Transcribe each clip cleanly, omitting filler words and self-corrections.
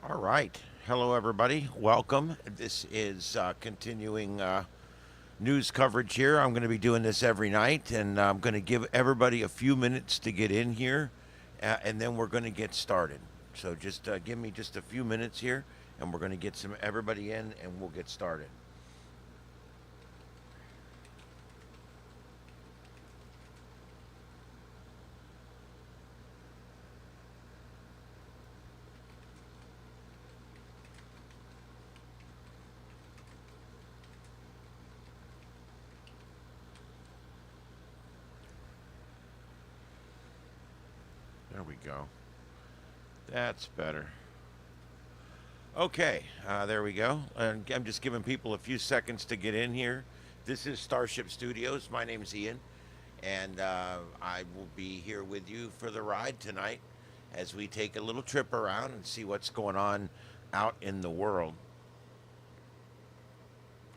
All right. Hello, everybody. Welcome. This is continuing news coverage here. I'm going to be doing this every night, and I'm going to give everybody a few minutes to get in here, and then we're going to get started. So just give me just a few minutes here, and we're going to get some everybody in, and we'll get started. There we go. That's better. Okay, there we go. And I'm just giving people a few seconds to get in here. This is Starship Studios. My name's Ian, and I will be here with you for the ride tonight as we take a little trip around and see what's going on out in the world.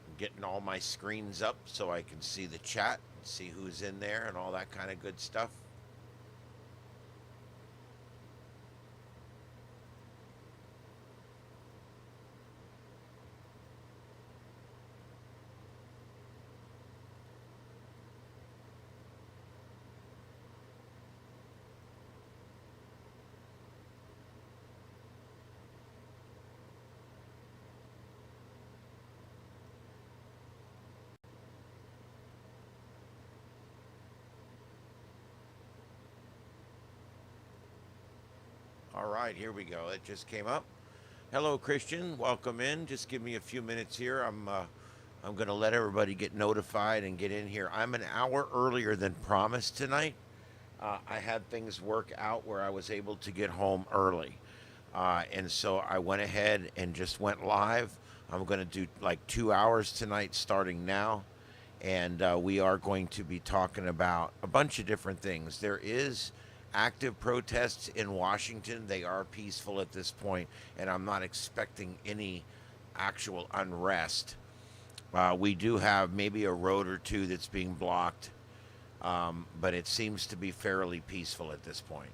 I'm getting all my screens up so I can see the chat, see who's in there, and all that kind of good stuff. All right, here we go. It just came up. Hello, Christian. Welcome in. Just give me a few minutes here. I'm going to let everybody get notified and get in here. I'm an hour earlier than promised tonight. I had things work out where I was able to get home early. And so I went ahead and just went live. I'm going to do like 2 hours tonight starting now. And we are going to be talking about a bunch of different things. There is active protests in Washington. They are peaceful at this point, and I'm not expecting any actual unrest. We do have maybe a road or two that's being blocked, but it seems to be fairly peaceful at this point.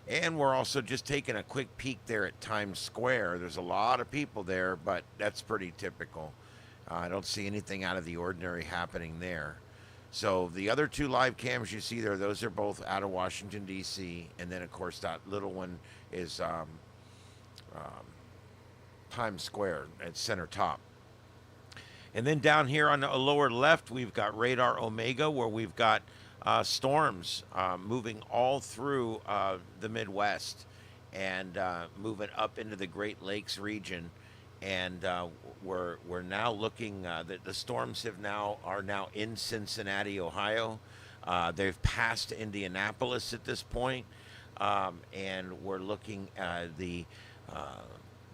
And we're also just taking a quick peek there at Times Square. There's a lot of people there, but that's pretty typical. I don't see anything out of the ordinary happening there. So the other two live cams you see there, those are both out of Washington, D.C. And then, of course, that little one is um, Times Square at center top. And then down here on the lower left, we've got Radar Omega, where we've got storms moving all through the Midwest and moving up into the Great Lakes region. And we're now looking that the storms are now in Cincinnati, Ohio. They've passed Indianapolis at this point, and we're looking at uh,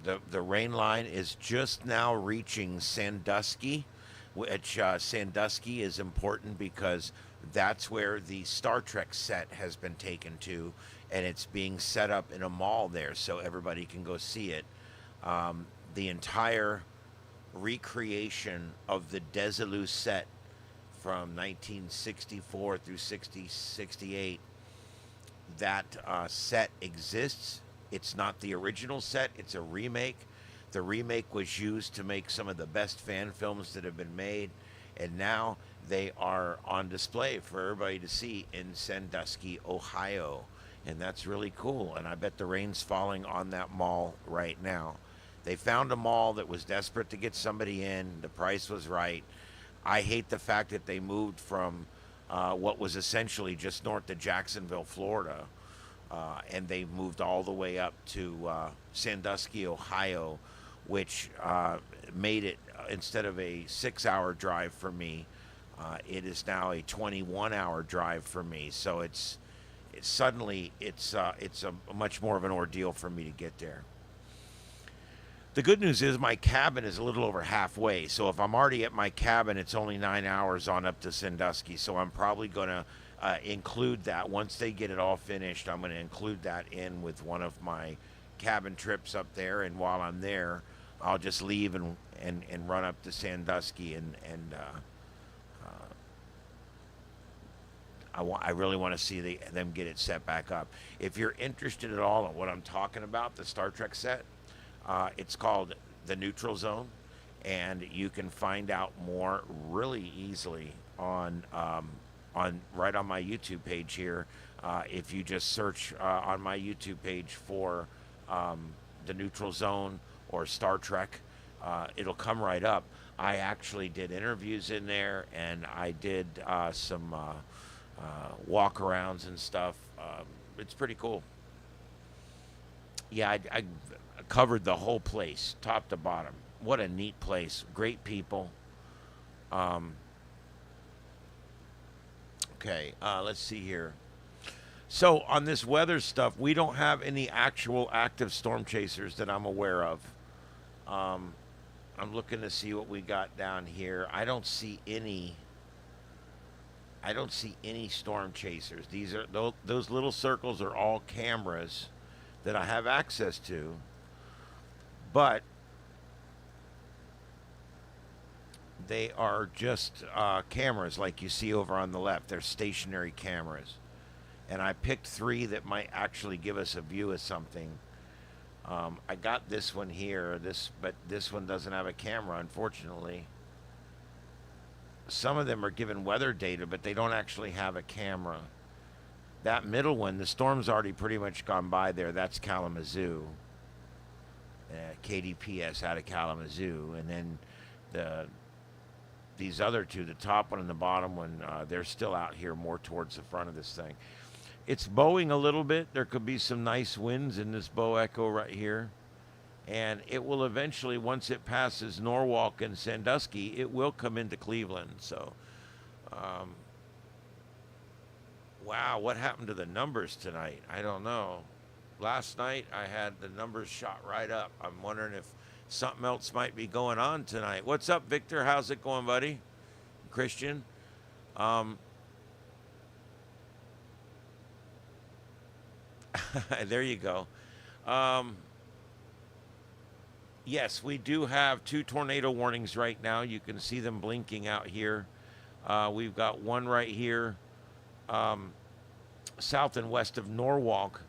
the rain line is just now reaching Sandusky, which Sandusky is important because that's where the Star Trek set has been taken to, and it's being set up in a mall there so everybody can go see it. The entire recreation of the Desilu set from 1964 through 68, that set exists. It's not the original set, it's a remake. The remake was used to make some of the best fan films that have been made, and now they are on display for everybody to see in Sandusky, Ohio. And that's really cool. And I bet the rain's falling on that mall right now. They found a mall that was desperate to get somebody in. The price was right. I hate the fact that they moved from what was essentially just north of Jacksonville, Florida, and they moved all the way up to Sandusky, Ohio, which made it instead of a 6 hour drive for me, it is now a 21-hour drive for me. So it's a much more of an ordeal for me to get there. The good news is my cabin is a little over halfway. So if I'm already at my cabin, it's only 9 hours on up to Sandusky. So I'm probably going to include that. Once they get it all finished, I'm going to include that in with one of my cabin trips up there. And while I'm there, I'll just leave and run up to Sandusky I really want to see them get it set back up. If you're interested at all in what I'm talking about, the Star Trek set, It's called the neutral zone, and you can find out more really easily on right on my YouTube page here. If you just search on my YouTube page for the neutral zone or Star Trek, it'll come right up. I actually did interviews in there, and I did some walk-arounds and stuff. It's pretty cool. Yeah, I covered the whole place, top to bottom. What a neat place. Great people. Um, okay, let's see here. So on this weather stuff, we don't have any actual active storm chasers that I'm aware of. Um, I'm looking to see what we got down here. I don't see any. I don't see any storm chasers. These are those little circles are all cameras that I have access to, but they are just cameras like you see over on the left. They're stationary cameras, and I picked three that might actually give us a view of something. I got this one here, but this one doesn't have a camera, unfortunately. Some of them are given weather data, but they don't actually have a camera. That middle one, the storm's already pretty much gone by there. That's Kalamazoo, KDPS out of Kalamazoo, and then these other two, the top one and the bottom one, they're still out here more towards the front of this thing. It's bowing a little bit. There could be some nice winds in this bow echo right here. And it will eventually, once it passes Norwalk and Sandusky, it will come into Cleveland. So, wow, what happened to the numbers tonight? I don't know. Last night, I had the numbers shot right up. I'm wondering if something else might be going on tonight. What's up, Victor? How's it going, buddy? Christian? There you go. Yes, we do have 2 tornado warnings right now. You can see them blinking out here. We've got one right here, south and west of Norwalk,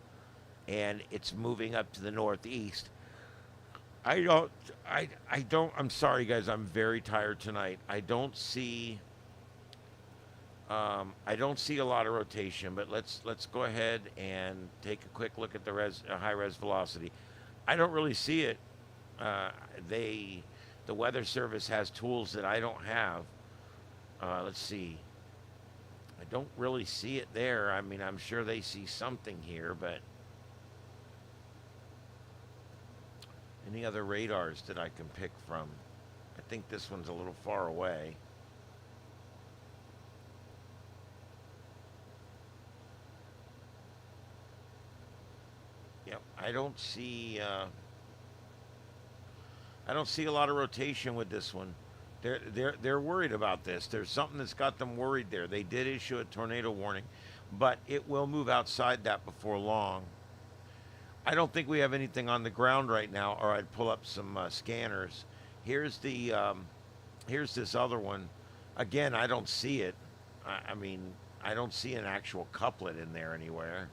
and it's moving up to the northeast. I'm sorry, guys. I'm very tired tonight. I don't see a lot of rotation, but let's go ahead and take a quick look at the high res velocity. I don't really see it. The Weather Service has tools that I don't have. Let's see. I don't really see it there. I mean, I'm sure they see something here, but any other radars that I can pick from? I think this one's a little far away. Yep, I don't see a lot of rotation with this one. They're worried about this. There's something that's got them worried there. They did issue a tornado warning, but it will move outside that before long. I don't think we have anything on the ground right now, or I'd pull up some scanners. Here's this other one. Again, I don't see it. I mean, I don't see an actual couplet in there anywhere.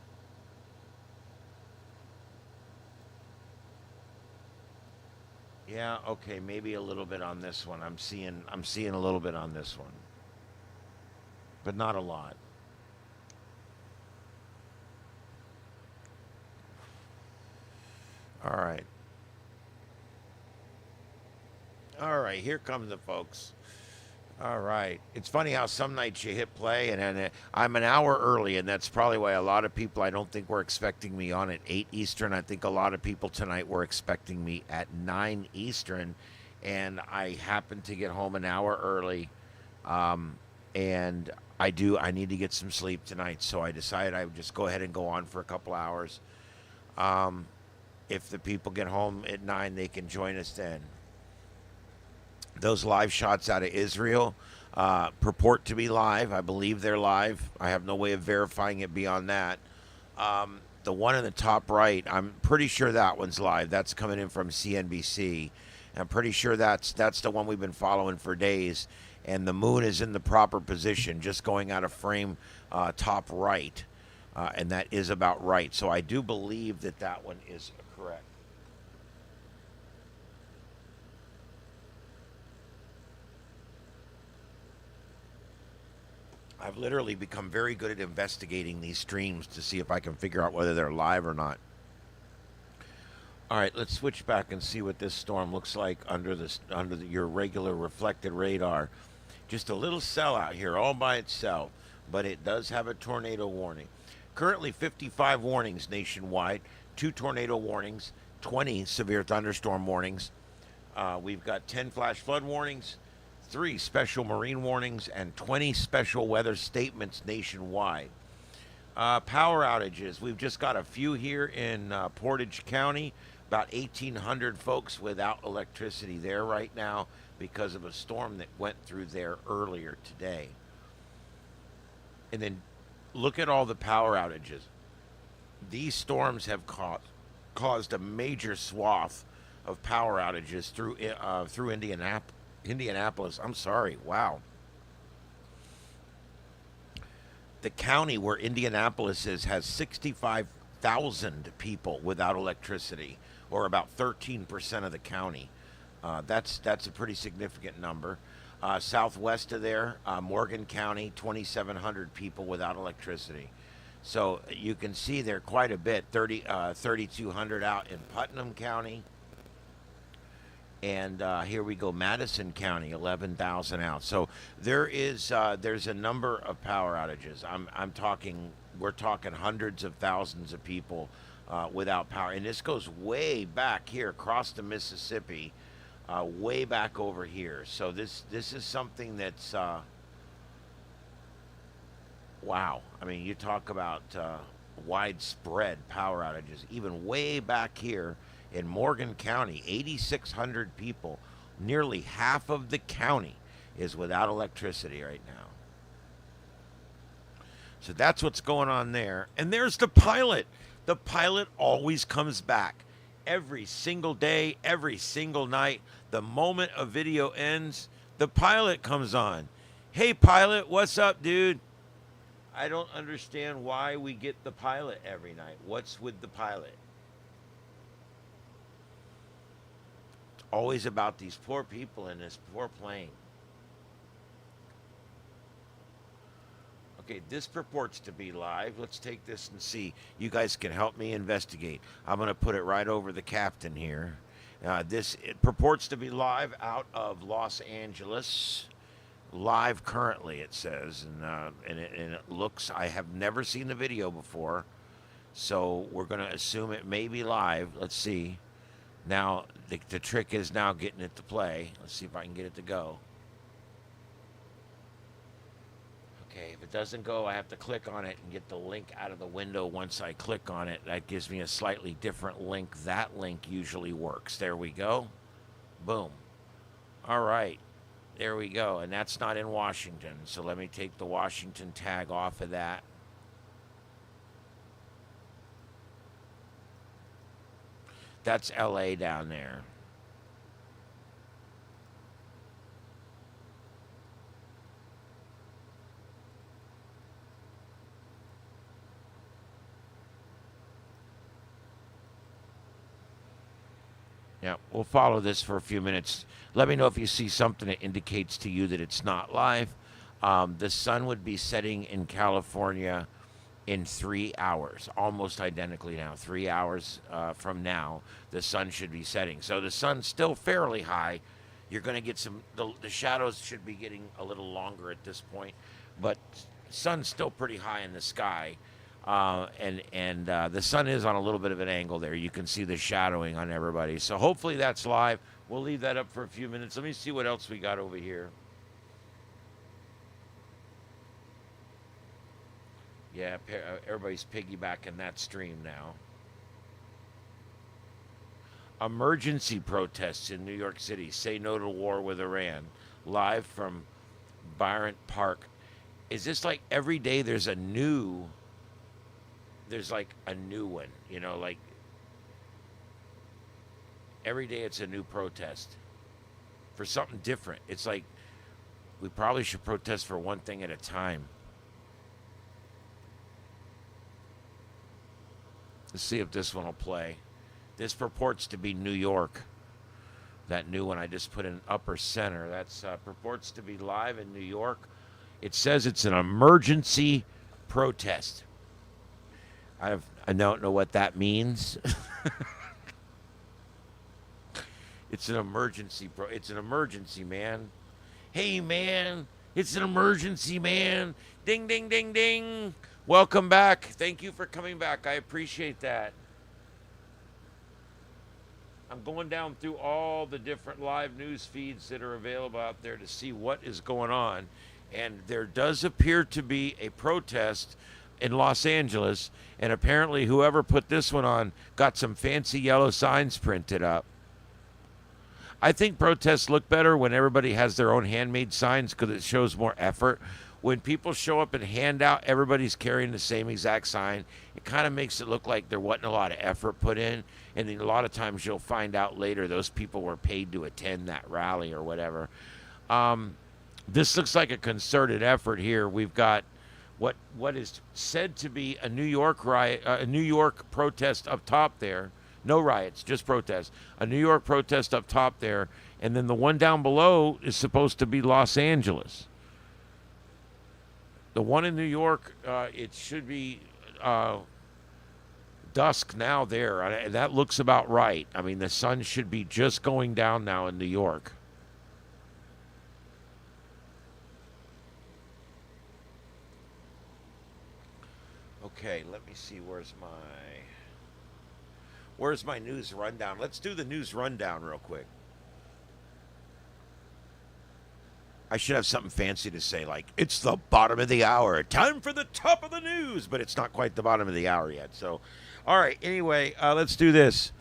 Yeah, okay, maybe a little bit on this one. I'm seeing a little bit on this one, but not a lot. All right. All right, here comes the folks. All right. It's funny how some nights you hit play, and then I'm an hour early, and that's probably why a lot of people I don't think were expecting me on at 8 Eastern. I think a lot of people tonight were expecting me at 9 Eastern, and I happened to get home an hour early, and I need to get some sleep tonight, so I decided I would just go ahead and go on for a couple hours. Um, if the people get home at 9, they can join us then. Those live shots out of Israel purport to be live. I believe they're live. I have no way of verifying it beyond that. The one in the top right, I'm pretty sure that one's live. That's coming in from CNBC. I'm pretty sure that's the one we've been following for days. And the moon is in the proper position, just going out of frame top right. And that is about right. So I do believe that one is correct. I've literally become very good at investigating these streams to see if I can figure out whether they're live or not. All right, let's switch back and see what this storm looks like your regular reflected radar. Just a little cell out here all by itself, but it does have a tornado warning. Currently 55 warnings nationwide, 2 tornado warnings, 20 severe thunderstorm warnings. We've got 10 flash flood warnings, 3 special marine warnings, and 20 special weather statements nationwide. Power outages. We've just got a few here in Portage County. About 1,800 folks without electricity there right now because of a storm that went through there earlier today. And then look at all the power outages. These storms have caused a major swath of power outages through Indianapolis. I'm sorry. Wow. The county where Indianapolis is has 65,000 people without electricity, or about 13% of the county. That's a pretty significant number. Southwest of there, Morgan County, 2,700 people without electricity. So you can see there quite a bit, 3,200 out in Putnam County. And here we go, Madison County, 11,000 out. So there's a number of power outages. We're talking hundreds of thousands of people without power, and this goes way back here across the Mississippi, way back over here. So this is something that's wow. I mean, you talk about widespread power outages, even way back here in Morgan County, 8,600 people, nearly half of the county is without electricity right now. So that's what's going on there. And there's the pilot. The pilot always comes back. Every single day, every single night, the moment a video ends, the pilot comes on. Hey, pilot, what's up, dude? I don't understand why we get the pilot every night. What's with the pilot? It's always about these poor people in this poor plane. Okay, this purports to be live. Let's take this and see. You guys can help me investigate. I'm going to put it right over the captain here. It purports to be live out of Los Angeles. Live currently, it says. And it looks, I have never seen the video before. So we're going to assume it may be live. Let's see. Now, the trick is now getting it to play. Let's see if I can get it to go. Okay, if it doesn't go, I have to click on it and get the link out of the window. Once I click on it, that gives me a slightly different link. That link usually works. There we go. Boom. All right. There we go. And that's not in Washington. So let me take the Washington tag off of that. That's LA down there. Yeah, we'll follow this for a few minutes. Let me know if you see something that indicates to you that it's not live. The sun would be setting in California in 3 hours, almost identically now. 3 hours from now, the sun should be setting. So the sun's still fairly high. You're going to get the shadows should be getting a little longer at this point, but sun's still pretty high in the sky. And the sun is on a little bit of an angle there. You can see the shadowing on everybody. So hopefully that's live. We'll leave that up for a few minutes. Let me see what else we got over here. Yeah, everybody's piggybacking that stream now. Emergency protests in New York City. Say no to war with Iran. Live from Bryant Park. Is this like every day there's like a new one, you know, like every day it's a new protest for something different. It's like we probably should protest for one thing at a time. Let's see if this one will play. This purports to be New York. That new one I just put in upper center. That's purports to be live in New York. It says it's an emergency protest. I don't know what that means. It's an emergency, bro. It's an emergency, man. Hey, man. It's an emergency, man. Ding, ding, ding, ding. Welcome back. Thank you for coming back. I appreciate that. I'm going down through all the different live news feeds that are available out there to see what is going on. And there does appear to be a protest in Los Angeles. And apparently, whoever put this one on got some fancy yellow signs printed up. I think protests look better when everybody has their own handmade signs because it shows more effort. When people show up and hand out, everybody's carrying the same exact sign. It kind of makes it look like there wasn't a lot of effort put in. And then a lot of times you'll find out later those people were paid to attend that rally or whatever. This looks like a concerted effort here. We've got what is said to be a New York riot, a New York protest up top there. No riots, just protests. A New York protest up top there, and then the one down below is supposed to be Los Angeles. The one in New York, it should be dusk now there. And that looks about right. I mean, the sun should be just going down now in New York. Okay, let me see. Where's my news rundown? Let's do the news rundown real quick. I should have something fancy to say, like, it's the bottom of the hour. Time for the top of the news. But it's not quite the bottom of the hour yet. So, all right. Anyway, let's do this.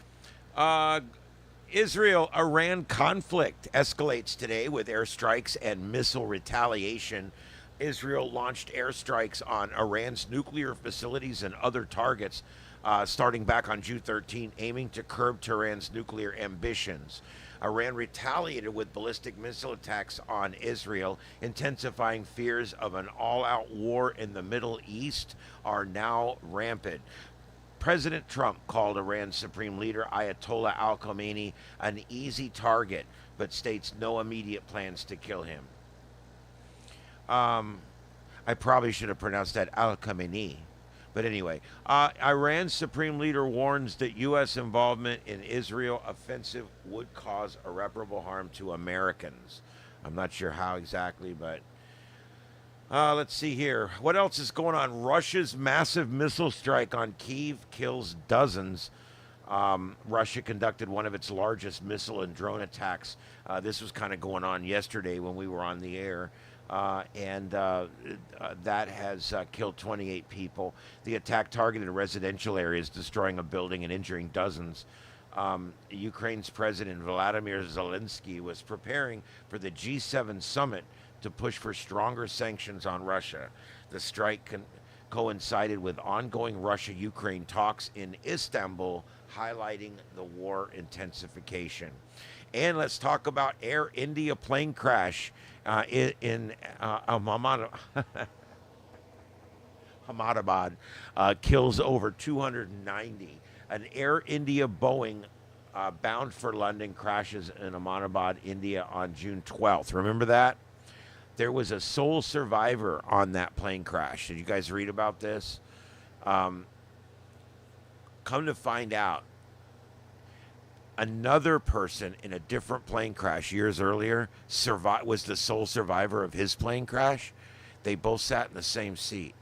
Israel-Iran conflict escalates today with airstrikes and missile retaliation. Israel launched airstrikes on Iran's nuclear facilities and other targets starting back on June 13, aiming to curb Tehran's nuclear ambitions. Iran retaliated with ballistic missile attacks on Israel, intensifying fears of an all-out war in the Middle East are now rampant. President Trump called Iran's supreme leader Ayatollah al-Khamenei an easy target, but states no immediate plans to kill him. I probably should have pronounced that al-Khamenei. But anyway, Iran's supreme leader warns that U.S. involvement in Israel offensive would cause irreparable harm to Americans. I'm not sure how exactly, but let's see here. What else is going on? Russia's massive missile strike on Kyiv kills dozens. Russia conducted one of its largest missile and drone attacks. This was kind of going on yesterday when we were on the air. And that has killed 28 people. The attack targeted residential areas, destroying a building and injuring dozens. Ukraine's President Vladimir Zelensky was preparing for the G7 summit to push for stronger sanctions on Russia. The strike coincided with ongoing Russia-Ukraine talks in Istanbul, highlighting the war intensification. And let's talk about Air India plane crash in Ahmedabad. Kills over 290. An Air India Boeing bound for London crashes in Ahmedabad, India on June 12th. Remember that? There was a sole survivor on that plane crash. Did you guys read about this? Come to find out, another person in a different plane crash years earlier was the sole survivor of his plane crash. They both sat in the same seat.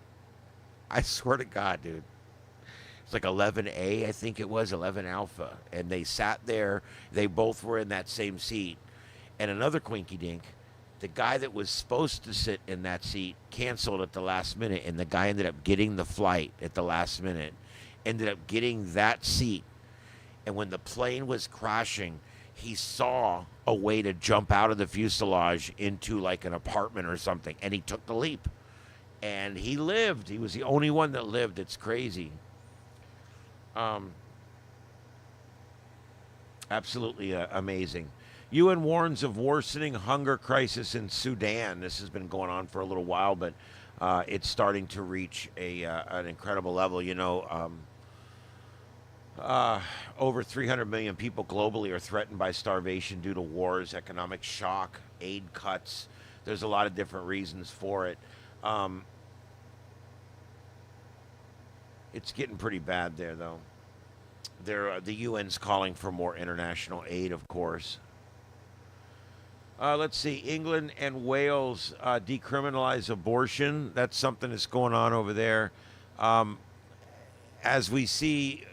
I swear to God, dude. It's like 11A, I think it was, 11 Alpha. And they sat there. They both were in that same seat. And another quinky dink, the guy that was supposed to sit in that seat canceled at the last minute. And the guy ended up getting the flight at the last minute. Ended up getting that seat. And when the plane was crashing, he saw a way to jump out of the fuselage into like an apartment or something. And he took the leap. And he lived. He was the only one that lived. It's crazy. Absolutely amazing. UN warns of worsening hunger crisis in Sudan. This has been going on for a little while, but it's starting to reach an incredible level. You know, over 300 million people globally are threatened by starvation due to wars, economic shock, aid cuts. There's a lot of different reasons for it. Um, it's getting pretty bad there, though. The UN's calling for more international aid, of course. Let's see. England and Wales decriminalize abortion. That's something that's going on over there. Um, as we see,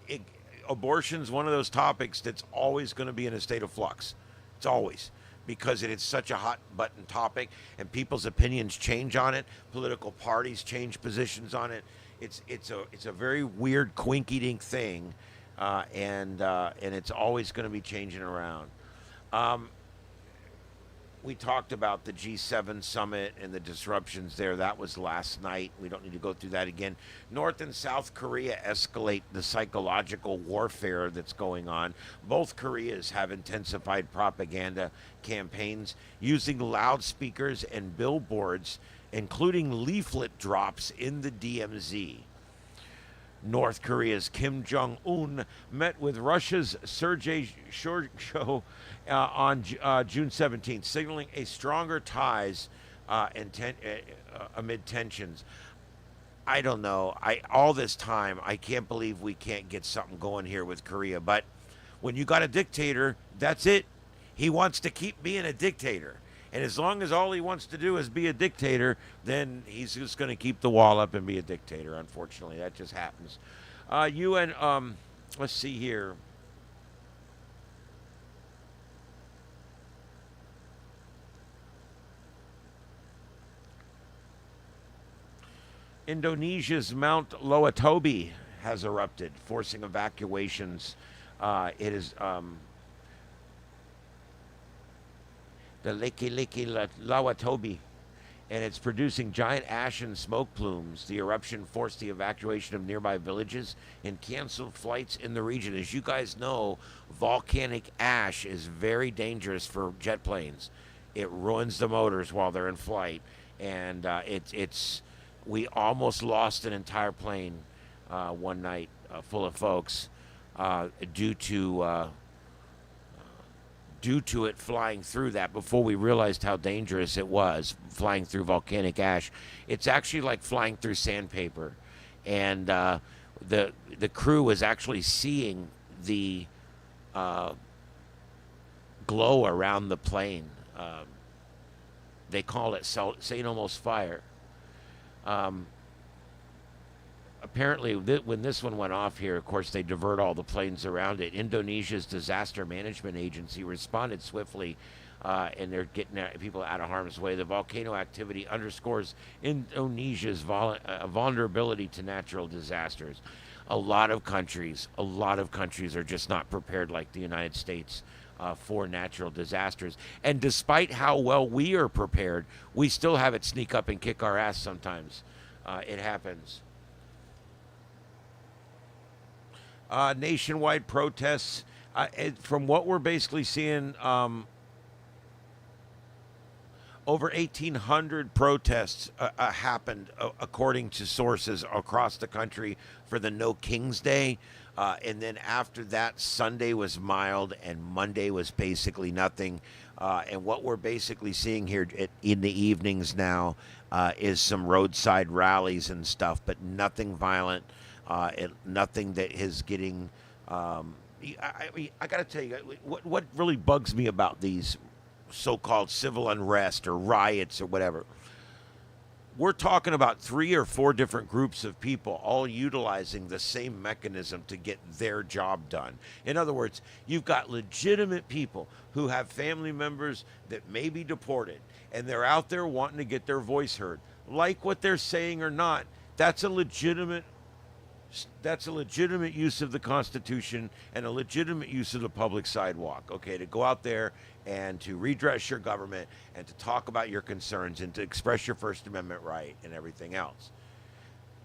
it, abortion's one of those topics that's always going to be in a state of flux. It's always because it is such a hot button topic, and people's opinions change on it. Political parties change positions on it. It's a very weird, quinky-dink thing, and it's always going to be changing around. Um, we talked about the G7 summit and the disruptions there. That was last night. We don't need to go through that again. North and South Korea escalate the psychological warfare that's going on. Both Koreas have intensified propaganda campaigns using loudspeakers and billboards, including leaflet drops in the DMZ. North Korea's Kim Jong-un met with Russia's Sergei Shoigu on June 17th, signaling a stronger ties amid tensions. I don't know. All this time, I can't believe we can't get something going here with Korea. But when you got a dictator, that's it. He wants to keep being a dictator. And as long as all he wants to do is be a dictator, then he's just going to keep the wall up and be a dictator. Unfortunately, that just happens. Let's see here. Indonesia's Mount Loatobi has erupted, forcing evacuations. It is the Leki Lawatobi, and it's producing giant ash and smoke plumes. The eruption forced the evacuation of nearby villages and canceled flights in the region. As you guys know, volcanic ash is very dangerous for jet planes. It ruins the motors while they're in flight, and we almost lost an entire plane one night full of folks due to it flying through that before we realized how dangerous it was flying through volcanic ash. It's actually like flying through sandpaper. And the crew was actually seeing the glow around the plane. They call it St. Elmo's fire. Apparently, when this one went off here, of course, they divert all the planes around it. Indonesia's disaster management agency responded swiftly, and they're getting people out of harm's way. The volcano activity underscores Indonesia's vulnerability to natural disasters. A lot of countries are just not prepared like the United States for natural disasters. And despite how well we are prepared, we still have it sneak up and kick our ass sometimes. It happens. Nationwide protests. From what we're basically seeing, over 1,800 protests happened, according to sources across the country, for the No King's Day. And then after that, Sunday was mild and Monday was basically nothing. And what we're basically seeing here in the evenings now is some roadside rallies and stuff, but nothing violent. Nothing that is getting. I got to tell you, what really bugs me about these so-called civil unrest or riots or whatever. We're talking about 3 or 4 different groups of people all utilizing the same mechanism to get their job done. In other words, you've got legitimate people who have family members that may be deported, and they're out there wanting to get their voice heard. Like what they're saying or not, that's a legitimate use of the Constitution and a legitimate use of the public sidewalk, okay, to go out there and to redress your government and to talk about your concerns and to express your First Amendment right and everything else.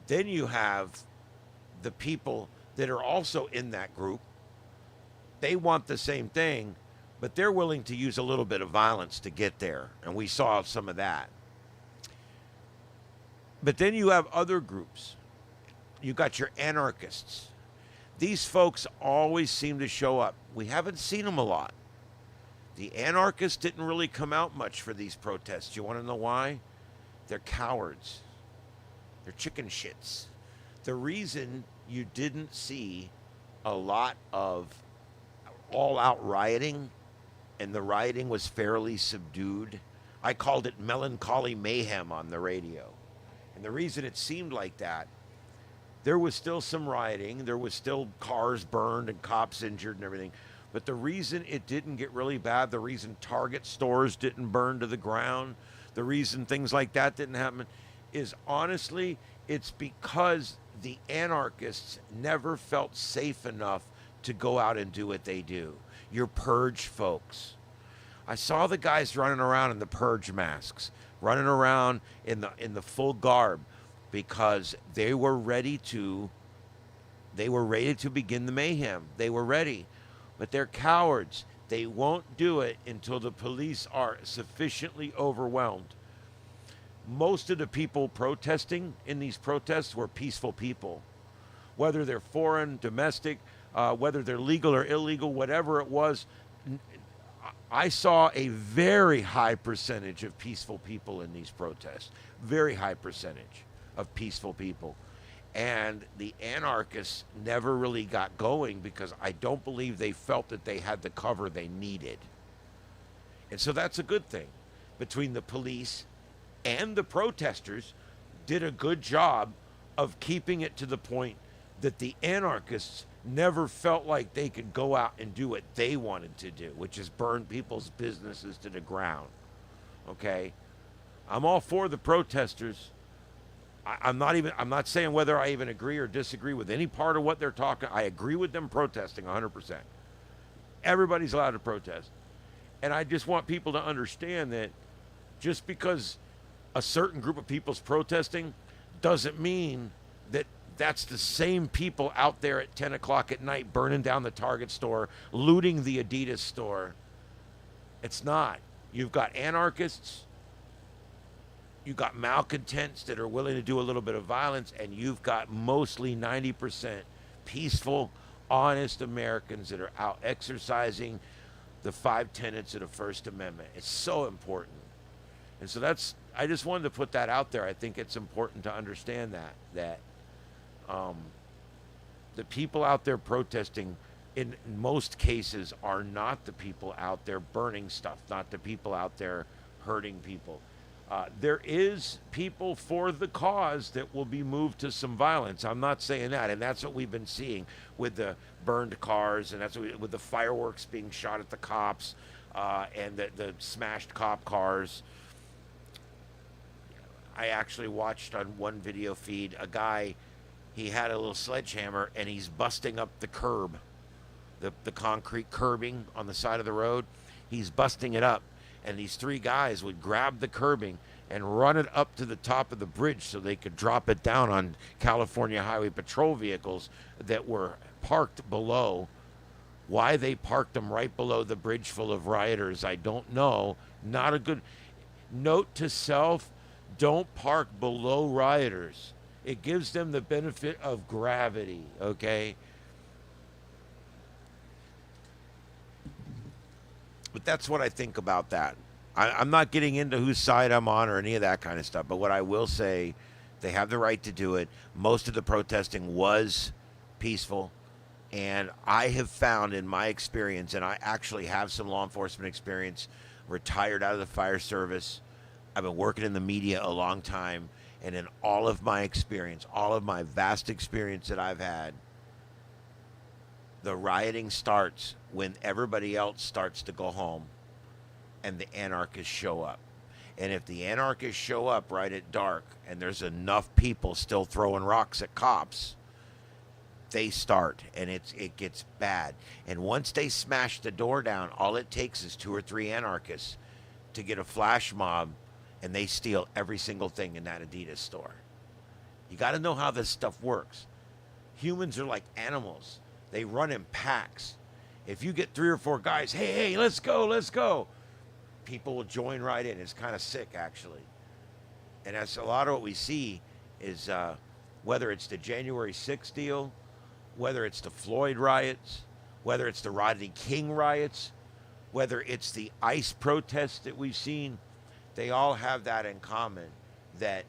Then you have the people that are also in that group. They want the same thing, but they're willing to use a little bit of violence to get there, and we saw some of that. But then you have other groups. You got your anarchists. These folks always seem to show up. We haven't seen them a lot. The anarchists didn't really come out much for these protests. You want to know why? They're cowards. They're chicken shits. The reason you didn't see a lot of all-out rioting, and the rioting was fairly subdued, I called it melancholy mayhem on the radio. And the reason it seemed like that, there was still some rioting, there was still cars burned and cops injured and everything. But the reason it didn't get really bad, the reason Target stores didn't burn to the ground, the reason things like that didn't happen, is honestly, it's because the anarchists never felt safe enough to go out and do what they do. You're purge folks. I saw the guys running around in the purge masks, running around in the full garb, because they were ready to begin the mayhem. They were ready. But they're cowards. They won't do it until the police are sufficiently overwhelmed. Most of the people protesting in these protests were peaceful people. Whether they're foreign, domestic, whether they're legal or illegal, whatever it was, I saw a very high percentage of peaceful people in these protests. Very high percentage of peaceful people. And the anarchists never really got going because I don't believe they felt that they had the cover they needed. And so that's a good thing. Between the police and the protesters did a good job of keeping it to the point that the anarchists never felt like they could go out and do what they wanted to do, which is burn people's businesses to the ground. Okay? I'm all for the protesters. I'm not saying whether I even agree or disagree with any part of what they're talking. I agree with them protesting 100%. Everybody's allowed to protest. And I just want people to understand that just because a certain group of people's protesting doesn't mean that that's the same people out there at 10 o'clock at night burning down the Target store, looting the Adidas store. It's not. You've got anarchists, you've got malcontents that are willing to do a little bit of violence, and you've got mostly 90% peaceful, honest Americans that are out exercising the 5 tenets of the First Amendment. It's so important. And so I just wanted to put that out there. I think it's important to understand that the people out there protesting in most cases are not the people out there burning stuff, not the people out there hurting people. There is people for the cause that will be moved to some violence. I'm not saying that, and that's what we've been seeing with the burned cars, and that's with the fireworks being shot at the cops, and the smashed cop cars. I actually watched on one video feed a guy, he had a little sledgehammer, and he's busting up the curb, the concrete curbing on the side of the road. He's busting it up. And these 3 guys would grab the curbing and run it up to the top of the bridge so they could drop it down on California Highway Patrol vehicles that were parked below. Why they parked them right below the bridge full of rioters, I don't know. Not a good note to self, don't park below rioters. It gives them the benefit of gravity, okay? But that's what I think about that. I'm not getting into whose side I'm on or any of that kind of stuff. But what I will say, they have the right to do it. Most of the protesting was peaceful. And I have found in my experience, and I actually have some law enforcement experience, retired out of the fire service. I've been working in the media a long time. And in all of my experience, all of my vast experience that I've had, the rioting starts when everybody else starts to go home and the anarchists show up. And if the anarchists show up right at dark and there's enough people still throwing rocks at cops, they start, and it gets bad. And once they smash the door down, all it takes is 2 or 3 anarchists to get a flash mob, and they steal every single thing in that Adidas store. You got to know how this stuff works. Humans are like animals. They run in packs. If you get 3 or 4 guys, hey, let's go, people will join right in. It's kind of sick, actually. And that's a lot of what we see is whether it's the January 6th deal, whether it's the Floyd riots, whether it's the Rodney King riots, whether it's the ICE protests that we've seen, they all have that in common, that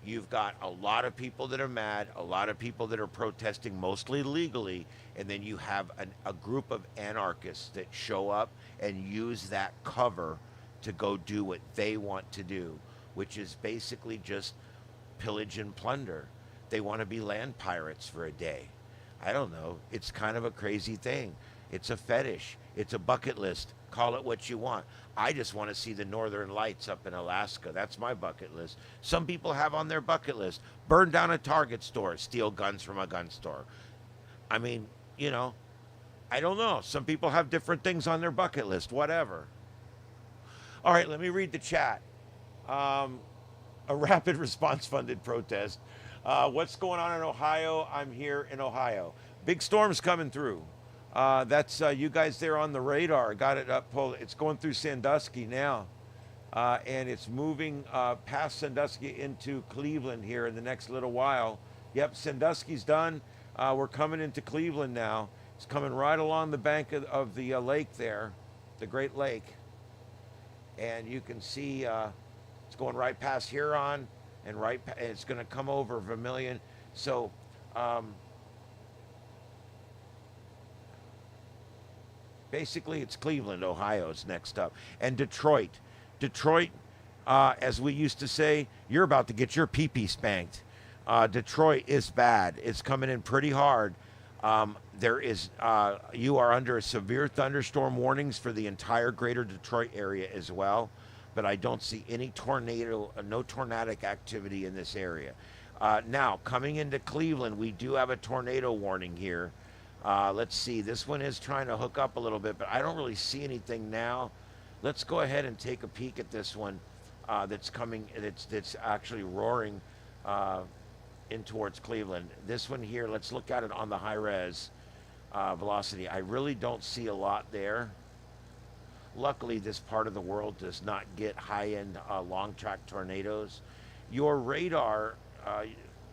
you've got a lot of people that are mad, a lot of people that are protesting mostly legally, and then you have a group of anarchists that show up and use that cover to go do what they want to do, which is basically just pillage and plunder. They want to be land pirates for a day. I don't know. It's kind of a crazy thing. It's a fetish. It's a bucket list. Call it what you want. I just want to see the northern lights up in Alaska. That's my bucket list. Some people have on their bucket list burn down a Target store, steal guns from a gun store. I mean, you know, I don't know. Some people have different things on their bucket list, whatever. All right, let me read the chat. A rapid response funded protest. What's going on in Ohio? I'm here in Ohio. Big storms coming through. That's you guys there on the radar. Got it up. It's going through Sandusky now. And it's moving past Sandusky into Cleveland here in the next little while. Yep, Sandusky's done. We're coming into Cleveland now. It's coming right along the bank of the lake there, the Great Lake. And you can see it's going right past Huron, and it's going to come over Vermilion. So basically it's Cleveland, Ohio is next up. And Detroit. Detroit, as we used to say, you're about to get your pee-pee spanked. Detroit is bad. It's coming in pretty hard. You are under severe thunderstorm warnings for the entire greater Detroit area as well, but I don't see any no tornadic activity in this area. Now, coming into Cleveland, we do have a tornado warning here. Let's see, this one is trying to hook up a little bit, but I don't really see anything now. Let's go ahead and take a peek at this one that's coming, that's actually roaring in towards Cleveland. This one here, let's look at it on the high res velocity. I really don't see a lot there. Luckily, this part of the world does not get high-end long track tornadoes. Your radar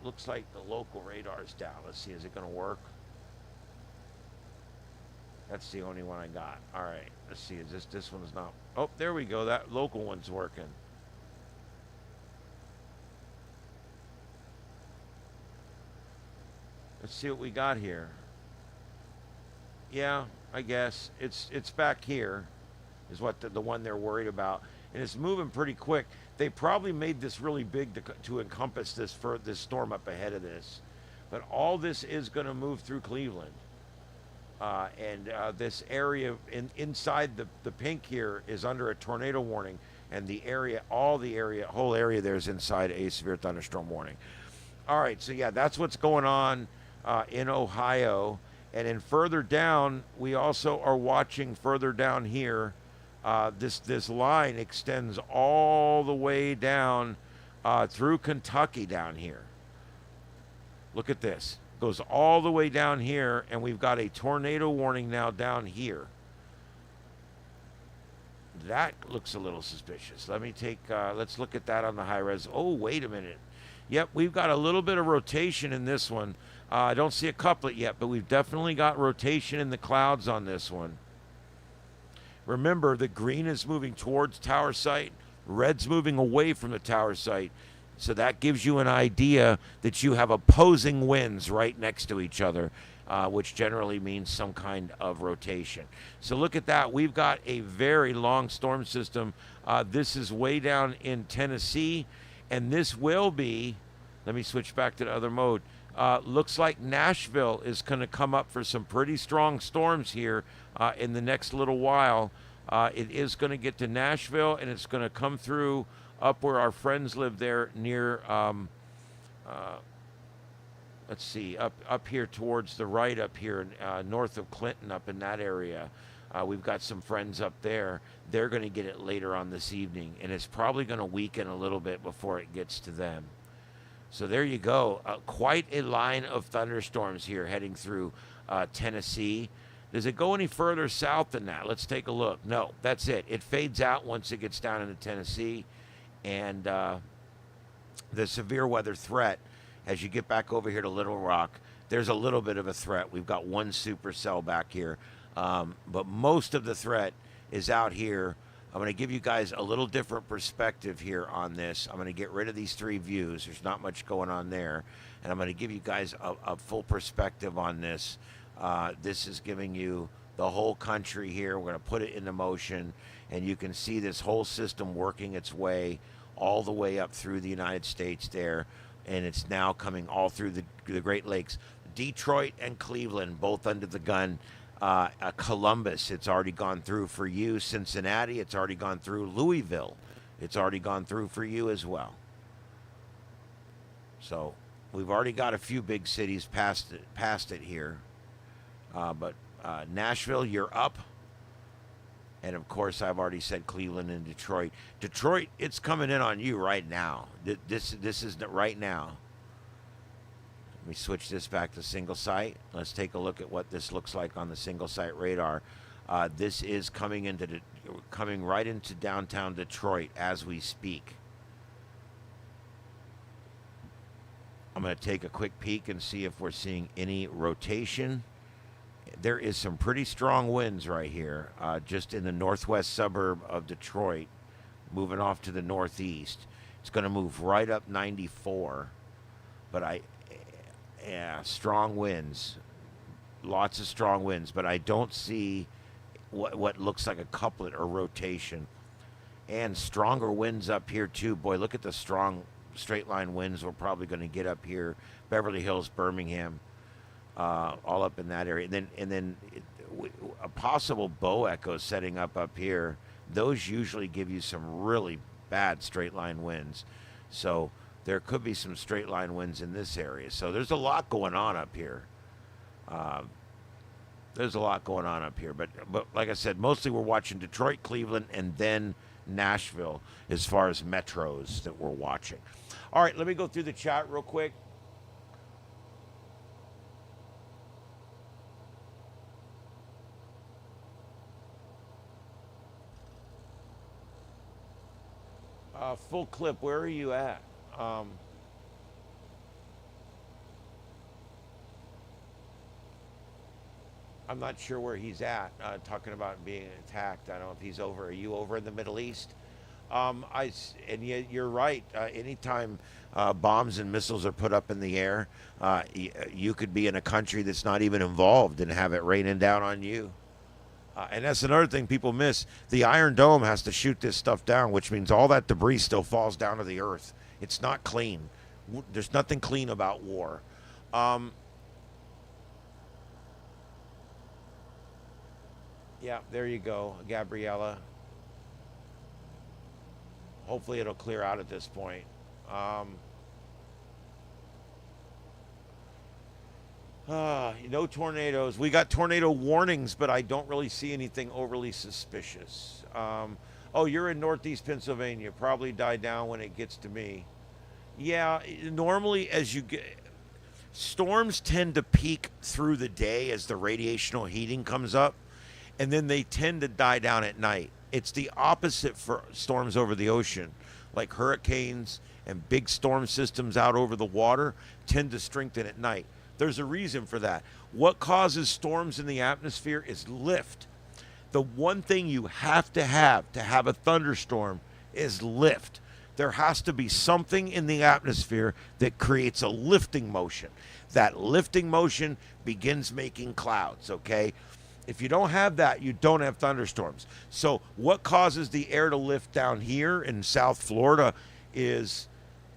looks like the local radar is down. Let's see, is it going to work? That's the only one I got. All right, let's see, is this one's not. Oh, there we go, that local one's working. Let's see what we got here. Yeah, I guess it's back here is what the one they're worried about, and it's moving pretty quick. They probably made this really big to encompass this storm up ahead of this, but all this is going to move through Cleveland, and this area inside the pink here is under a tornado warning, and the whole area there is inside a severe thunderstorm warning. All right, so yeah, that's what's going on in Ohio. And then further down, we also are watching further down here. This line extends all the way down through Kentucky down here. Look at this. Goes all the way down here, and we've got a tornado warning now down here. That looks a little suspicious. Let's look at that on the high res. Oh, wait a minute. Yep, we've got a little bit of rotation in this one. I don't see a couplet yet, but we've definitely got rotation in the clouds on this one. Remember, the green is moving towards tower site, red's moving away from the tower site. So that gives you an idea that you have opposing winds right next to each other, which generally means some kind of rotation. So look at that. We've got a very long storm system. This is way down in Tennessee, and this will be, let me switch back to the other mode. Looks like Nashville is going to come up for some pretty strong storms here in the next little while. It is going to get to Nashville, and it's going to come through up where our friends live there near, let's see, up here towards the right up here, north of Clinton, up in that area. We've got some friends up there. They're going to get it later on this evening, and it's probably going to weaken a little bit before it gets to them. So there you go. Quite a line of thunderstorms here heading through Tennessee. Does it go any further south than that? Let's take a look. No, that's it. It fades out once it gets down into Tennessee. And the severe weather threat, as you get back over here to Little Rock, there's a little bit of a threat. We've got one supercell back here. But most of the threat is out here. I'm going to give you guys a little different perspective here on this. I'm going to get rid of these three views. There's not much going on there. And I'm going to give you guys a full perspective on this. This is giving you the whole country here. We're going to put it into motion. And you can see this whole system working its way all the way up through the United States there. And it's now coming all through the Great Lakes. Detroit and Cleveland, both under the gun. Columbus, it's already gone through for you. Cincinnati, it's already gone through. Louisville, it's already gone through for you as well. So we've already got a few big cities past it here. But Nashville, you're up. And of course, I've already said Cleveland and Detroit. Detroit, it's coming in on you right now. This is right now. Let me switch this back to single site. Let's take a look at what this looks like on the single site radar. This is coming right into downtown Detroit as we speak. I'm going to take a quick peek and see if we're seeing any rotation. There is some pretty strong winds right here, just in the northwest suburb of Detroit, moving off to the northeast. It's going to move right up 94, but strong winds, lots of strong winds, but I don't see what looks like a couplet or rotation. And stronger winds up here too. Boy, look at the strong straight line winds we're probably going to get up here. Beverly Hills, Birmingham, all up in that area. And then a possible bow echo setting up here. Those usually give you some really bad straight line winds. So there could be some straight line winds in this area. So there's a lot going on up here. There's a lot going on up here. But like I said, mostly we're watching Detroit, Cleveland, and then Nashville as far as metros that we're watching. All right, let me go through the chat real quick. Full clip, where are you at? I'm not sure where he's at, talking about being attacked. I don't know if he's over. Are you over in the Middle East? You're right. Anytime bombs and missiles are put up in the air, you could be in a country that's not even involved and have it raining down on you. And that's another thing people miss. The Iron Dome has to shoot this stuff down, which means all that debris still falls down to the earth. It's not clean. There's nothing clean about war. Yeah, there you go, Gabriella. Hopefully it'll clear out at this point. No tornadoes. We got tornado warnings, but I don't really see anything overly suspicious. Oh, you're in Northeast Pennsylvania. Probably die down when it gets to me. Yeah, normally as you get... Storms tend to peak through the day as the radiational heating comes up, and then they tend to die down at night. It's the opposite for storms over the ocean, like hurricanes and big storm systems out over the water tend to strengthen at night. There's a reason for that. What causes storms in the atmosphere is lift. The one thing you have to have a thunderstorm is lift. There has to be something in the atmosphere that creates a lifting motion. That lifting motion begins making clouds, okay? If you don't have that, you don't have thunderstorms. So what causes the air to lift down here in South Florida is,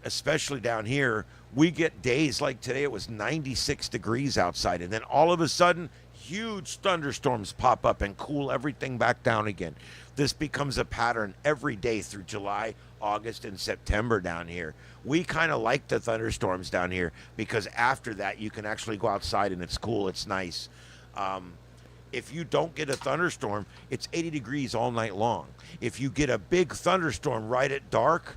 especially down here, we get days like today, it was 96 degrees outside. And then all of a sudden, huge thunderstorms pop up and cool everything back down again. This becomes a pattern every day through July, August, and September down here. We kind of like the thunderstorms down here because after that, you can actually go outside and it's cool, it's nice. If you don't get a thunderstorm, it's 80 degrees all night long. If you get a big thunderstorm right at dark,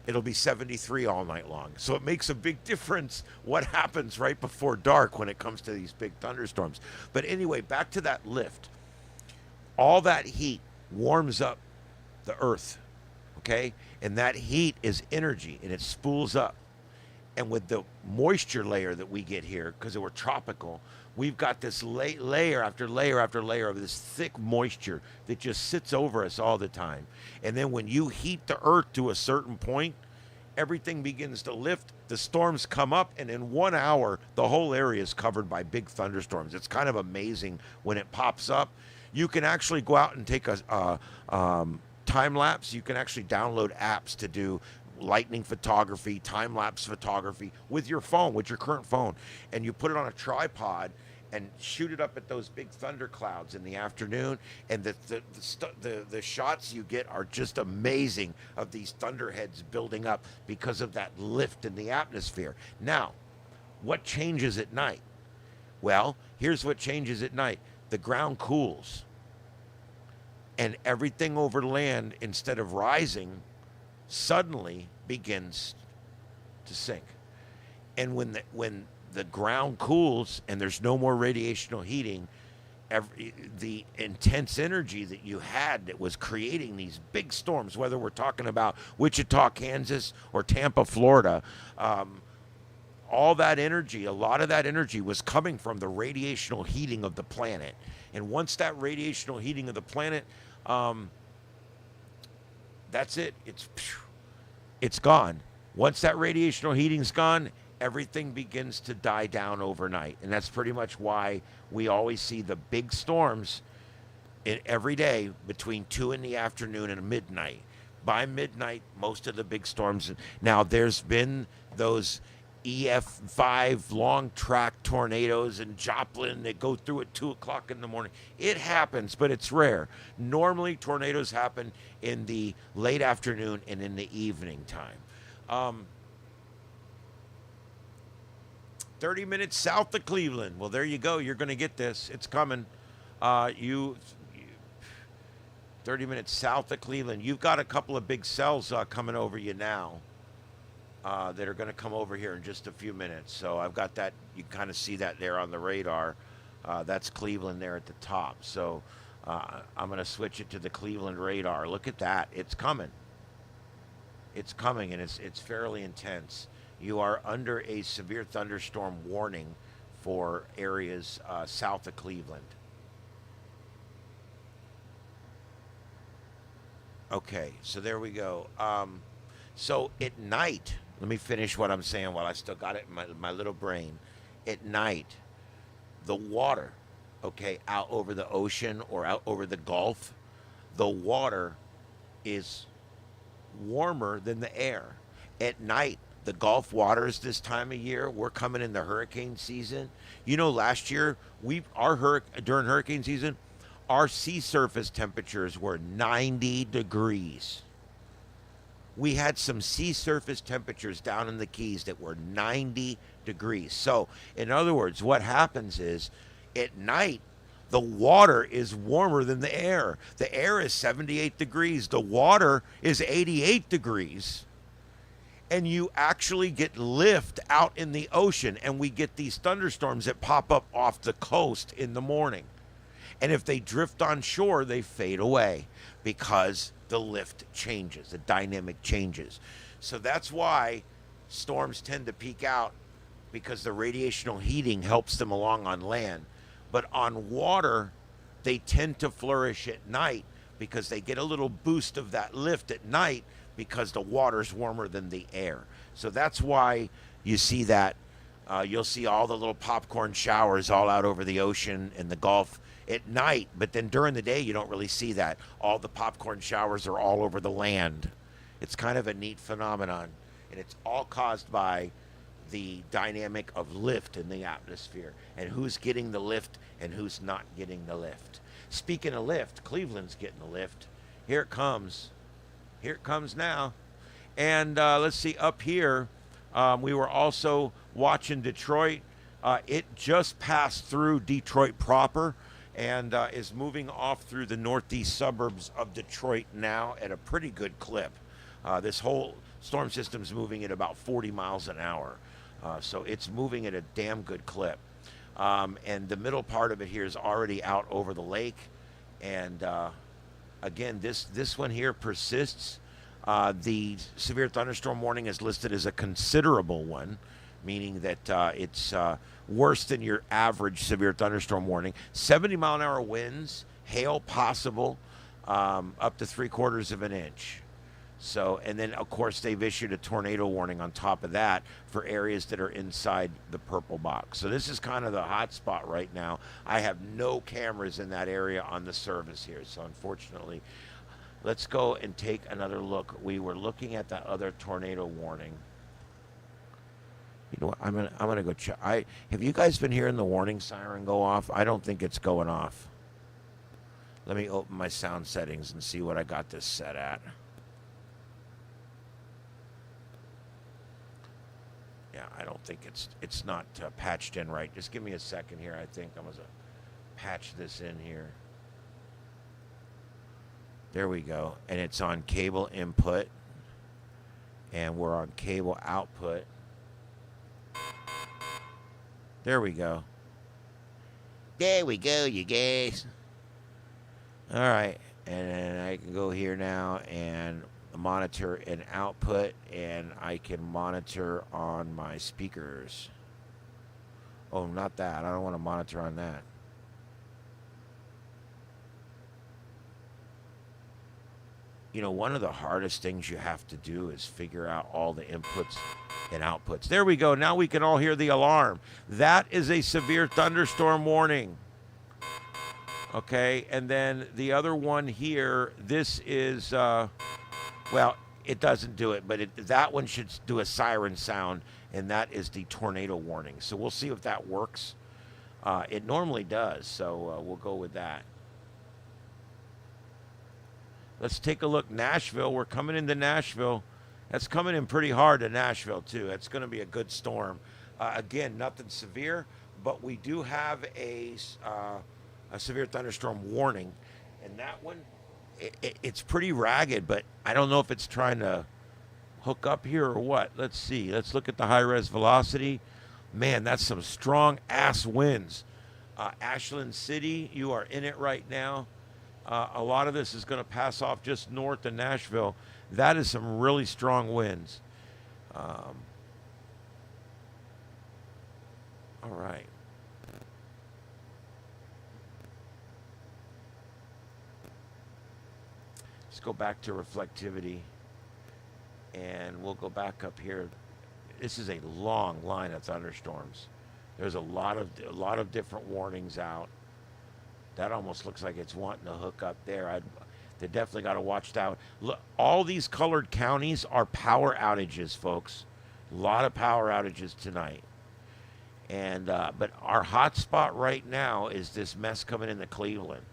it'll be 73 all night long. So it makes a big difference what happens right before dark when it comes to these big thunderstorms. But anyway, back to that lift. All that heat warms up the earth, okay? And that heat is energy, and it spools up. And with the moisture layer that we get here, because we're tropical, we've got this layer after layer after layer of this thick moisture that just sits over us all the time. And then when you heat the earth to a certain point, everything begins to lift, the storms come up, and in 1 hour, the whole area is covered by big thunderstorms. It's kind of amazing when it pops up. You can actually go out and take a time lapse. You can actually download apps to do lightning photography, time lapse photography with your phone, with your current phone, and you put it on a tripod and shoot it up at those big thunder clouds in the afternoon, and the shots you get are just amazing of these thunderheads building up because of that lift in the atmosphere. Now, what changes at night? Well, here's what changes at night. The ground cools, and everything over land, instead of rising, suddenly begins to sink. And when the ground cools and there's no more radiational heating, the intense energy that you had that was creating these big storms, whether we're talking about Wichita, Kansas, or Tampa, Florida, all that energy, a lot of that energy was coming from the radiational heating of the planet. And once that radiational heating of the planet, that's it. It's gone. Once that radiational heating's gone, everything begins to die down overnight. And that's pretty much why we always see the big storms every day between 2 in the afternoon and midnight. By midnight, most of the big storms. Now, there's been those EF5 long track tornadoes in Joplin that go through at 2 o'clock in the morning. It happens, but it's rare. Normally, tornadoes happen in the late afternoon and in the evening time. 30 minutes south of Cleveland. Well, there you go. You're going to get this. It's coming. 30 minutes south of Cleveland. You've got a couple of big cells coming over you now. That are going to come over here in just a few minutes. So I've got that. You kind of see that there on the radar. That's Cleveland there at the top. So I'm going to switch it to the Cleveland radar. Look at that. It's coming. It's coming, and it's fairly intense. You are under a severe thunderstorm warning for areas south of Cleveland. Okay, so there we go. So at night, let me finish what I'm saying while I still got it in my little brain. At night, the water, okay, out over the ocean or out over the Gulf, the water is warmer than the air. At night, the Gulf waters this time of year, we're coming in the hurricane season. You know, last year, during hurricane season, our sea surface temperatures were 90 degrees. We had some sea surface temperatures down in the Keys that were 90 degrees. So, in other words, what happens is at night, the water is warmer than the air. The air is 78 degrees. The water is 88 degrees. And you actually get lift out in the ocean, and we get these thunderstorms that pop up off the coast in the morning. And if they drift on shore, they fade away because the lift changes, the dynamic changes. So that's why storms tend to peak out, because the radiational heating helps them along on land. But on water, they tend to flourish at night because they get a little boost of that lift at night because the water's warmer than the air. So that's why you see that. You'll see all the little popcorn showers all out over the ocean and the Gulf at night, but then during the day you don't really see that. All the popcorn showers are all over the land. It's kind of a neat phenomenon, and it's all caused by the dynamic of lift in the atmosphere and who's getting the lift and who's not getting the lift. Speaking of lift, Cleveland's getting the lift. Here it comes. Here it comes now. And let's see, up here, we were also watching Detroit. It just passed through Detroit proper and is moving off through the northeast suburbs of Detroit now at a pretty good clip. This whole storm system's moving at about 40 miles an hour. So it's moving at a damn good clip. And the middle part of it here is already out over the lake. And again, this one here persists. The severe thunderstorm warning is listed as a considerable one, meaning that it's worse than your average severe thunderstorm warning. 70-mile-an-hour winds, hail possible, up to 3/4 of an inch. So, and then of course they've issued a tornado warning on top of that for areas that are inside the purple box. So this is kind of the hot spot right now. I have no cameras in that area on the service here, so unfortunately, let's go and take another look. We were looking at the other tornado warning. You know what? I'm gonna go check. Have you guys been hearing the warning siren go off? I don't think it's going off. Let me open my sound settings and see what I got this set at. Yeah, I don't think it's not patched in right. Just give me a second here. I think I'm gonna patch this in here. There we go. And it's on cable input. And we're on cable output. There we go. There we go, you guys. All right. And then I can go here now and monitor an output, and I can monitor on my speakers. Oh, not that. I don't want to monitor on that. You know, one of the hardest things you have to do is figure out all the inputs and outputs. There we go. Now we can all hear the alarm. That is a severe thunderstorm warning. Okay, and then the other one here, this is, well, it doesn't do it, but that one should do a siren sound, and that is the tornado warning. So we'll see if that works. It normally does, so we'll go with that. Let's take a look. Nashville, we're coming into Nashville. That's coming in pretty hard to Nashville, too. It's going to be a good storm. Again, nothing severe, but we do have a severe thunderstorm warning. And that one, it's pretty ragged, but I don't know if it's trying to hook up here or what. Let's see. Let's look at the high-res velocity. Man, that's some strong-ass winds. Ashland City, you are in it right now. A lot of this is going to pass off just north of Nashville. That is some really strong winds. All right. Let's go back to reflectivity. And we'll go back up here. This is a long line of thunderstorms. There's a lot of different warnings out. That almost looks like it's wanting to hook up there. They definitely got to watch that. Look, all these colored counties are power outages, folks. A lot of power outages tonight. And but our hot spot right now is this mess coming into Cleveland.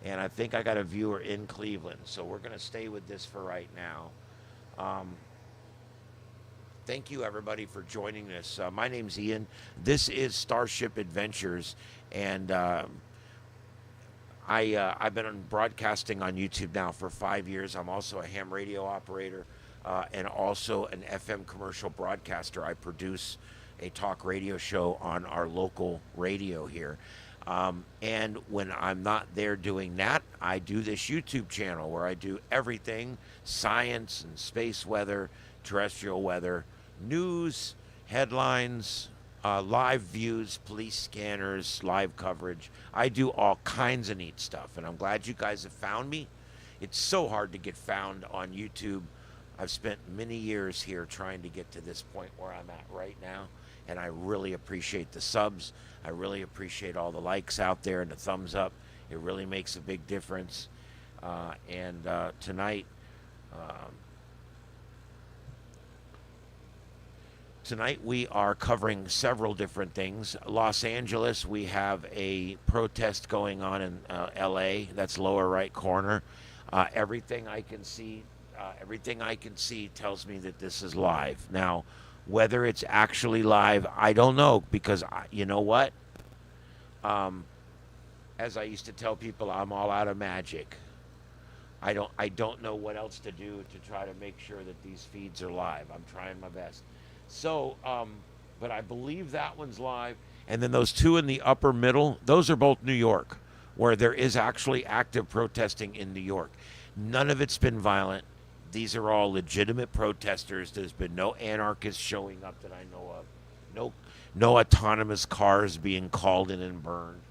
And I think I got a viewer in Cleveland, so we're going to stay with this for right now. Thank you, everybody, for joining us. My name's Ian. This is Starship Adventures, and I've been broadcasting on YouTube now for 5 years. I'm also a ham radio operator and also an FM commercial broadcaster. I produce a talk radio show on our local radio here. And when I'm not there doing that, I do this YouTube channel where I do everything: science and space weather, terrestrial weather, news, headlines, live views, police scanners, live coverage. I do all kinds of neat stuff, and I'm glad you guys have found me. It's so hard to get found on YouTube. I've spent many years here trying to get to this point where I'm at right now, and I really appreciate the subs. I really appreciate all the likes out there and the thumbs up. It really makes a big difference. Tonight, Tonight we are covering several different things. Los Angeles, we have a protest going on in LA. That's lower right corner. Everything I can see tells me that this is live. Now, whether it's actually live, I don't know, because you know what? As I used to tell people, I'm all out of magic. I don't know what else to do to try to make sure that these feeds are live. I'm trying my best. So, but I believe that one's live. And then those two in the upper middle, those are both New York, where there is actually active protesting in New York. None of it's been violent. These are all legitimate protesters. There's been no anarchists showing up that I know of. No, no autonomous cars being called in and burned.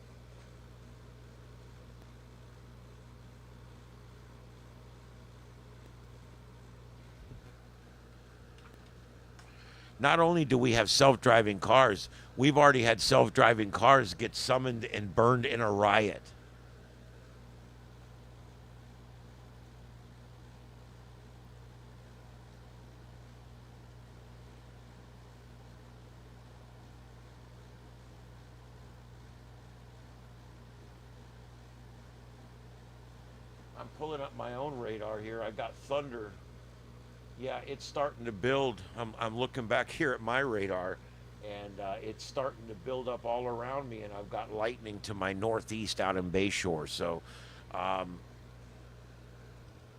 Not only do we have self-driving cars, we've already had self-driving cars get summoned and burned in a riot. I'm pulling up my own radar here. I got thunder. Yeah, it's starting to build. I'm looking back here at my radar, and it's starting to build up all around me, and I've got lightning to my northeast out in Bayshore. So, um,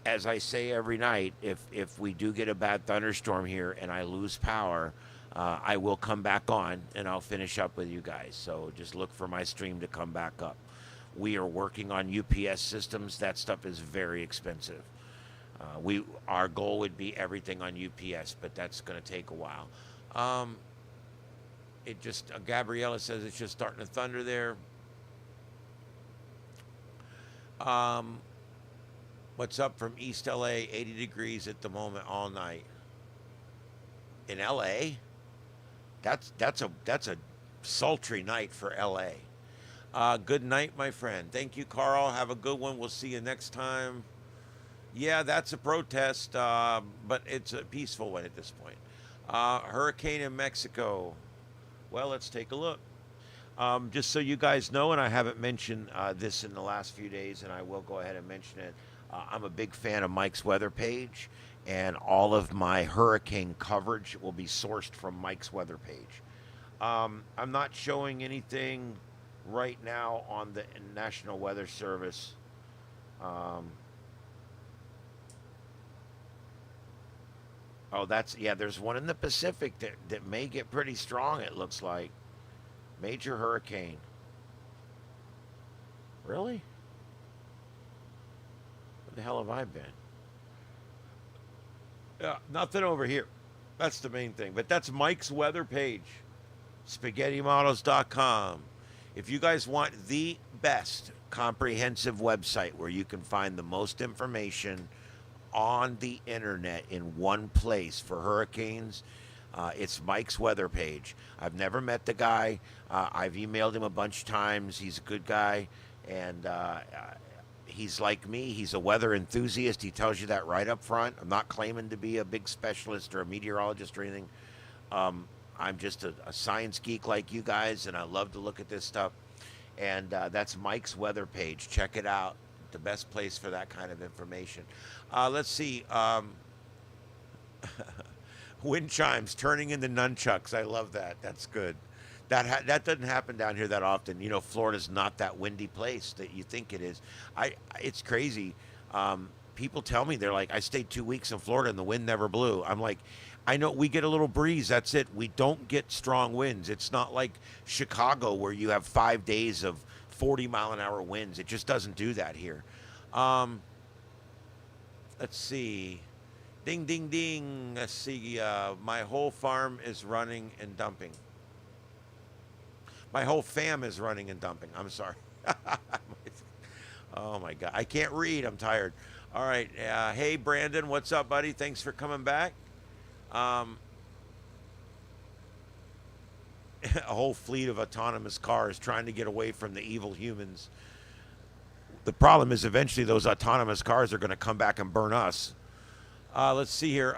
as I say every night, if we do get a bad thunderstorm here and I lose power, I will come back on and I'll finish up with you guys. So just look for my stream to come back up. We are working on UPS systems. That stuff is very expensive. Our goal would be everything on UPS, but that's going to take a while. Um, it just Gabriella says it's just starting to thunder there. Um, what's up from East LA? 80 degrees at the moment, all night. In LA, that's a sultry night for LA. Good night, my friend. Thank you, Carl. Have a good one. We'll see you next time. Yeah, that's a protest, but it's a peaceful one at this point. Hurricane in Mexico. Well, let's take a look. Just so you guys know, and I haven't mentioned this in the last few days, and I will go ahead and mention it. I'm a big fan of Mike's weather page, and all of my hurricane coverage will be sourced from Mike's weather page. I'm not showing anything right now on the National Weather Service. Um, oh, there's one in the Pacific that may get pretty strong, it looks like. Major hurricane. Really? Where the hell have I been? Yeah, nothing over here. That's the main thing. But that's Mike's weather page. SpaghettiModels.com. If you guys want the best comprehensive website where you can find the most information on the internet in one place for hurricanes, it's Mike's weather page. I've never met the guy. I've emailed him a bunch of times. He's a good guy, and he's like me. He's a weather enthusiast. He tells you that right up front. I'm not claiming to be a big specialist or a meteorologist or anything. I'm just a science geek like you guys, and I love to look at this stuff. And that's Mike's weather page. Check it out. The best place for that kind of information. Let's see. Wind chimes turning into nunchucks. I love that. That's good. That doesn't happen down here that often. You know, Florida's not that windy place that you think it is. It's crazy. People tell me, they're like, I stayed 2 weeks in Florida and the wind never blew. I'm like, I know we get a little breeze. That's it. We don't get strong winds. It's not like Chicago where you have 5 days of 40-mile-an-hour winds. It just doesn't do that here. Let's see. Ding, ding, ding. Let's see. My whole farm is running and dumping. My whole fam is running and dumping. I'm sorry. Oh, my God. I can't read. I'm tired. All right. Hey, Brandon. What's up, buddy? Thanks for coming back. A whole fleet of autonomous cars trying to get away from the evil humans. The problem is eventually those autonomous cars are going to come back and burn us. Let's see here.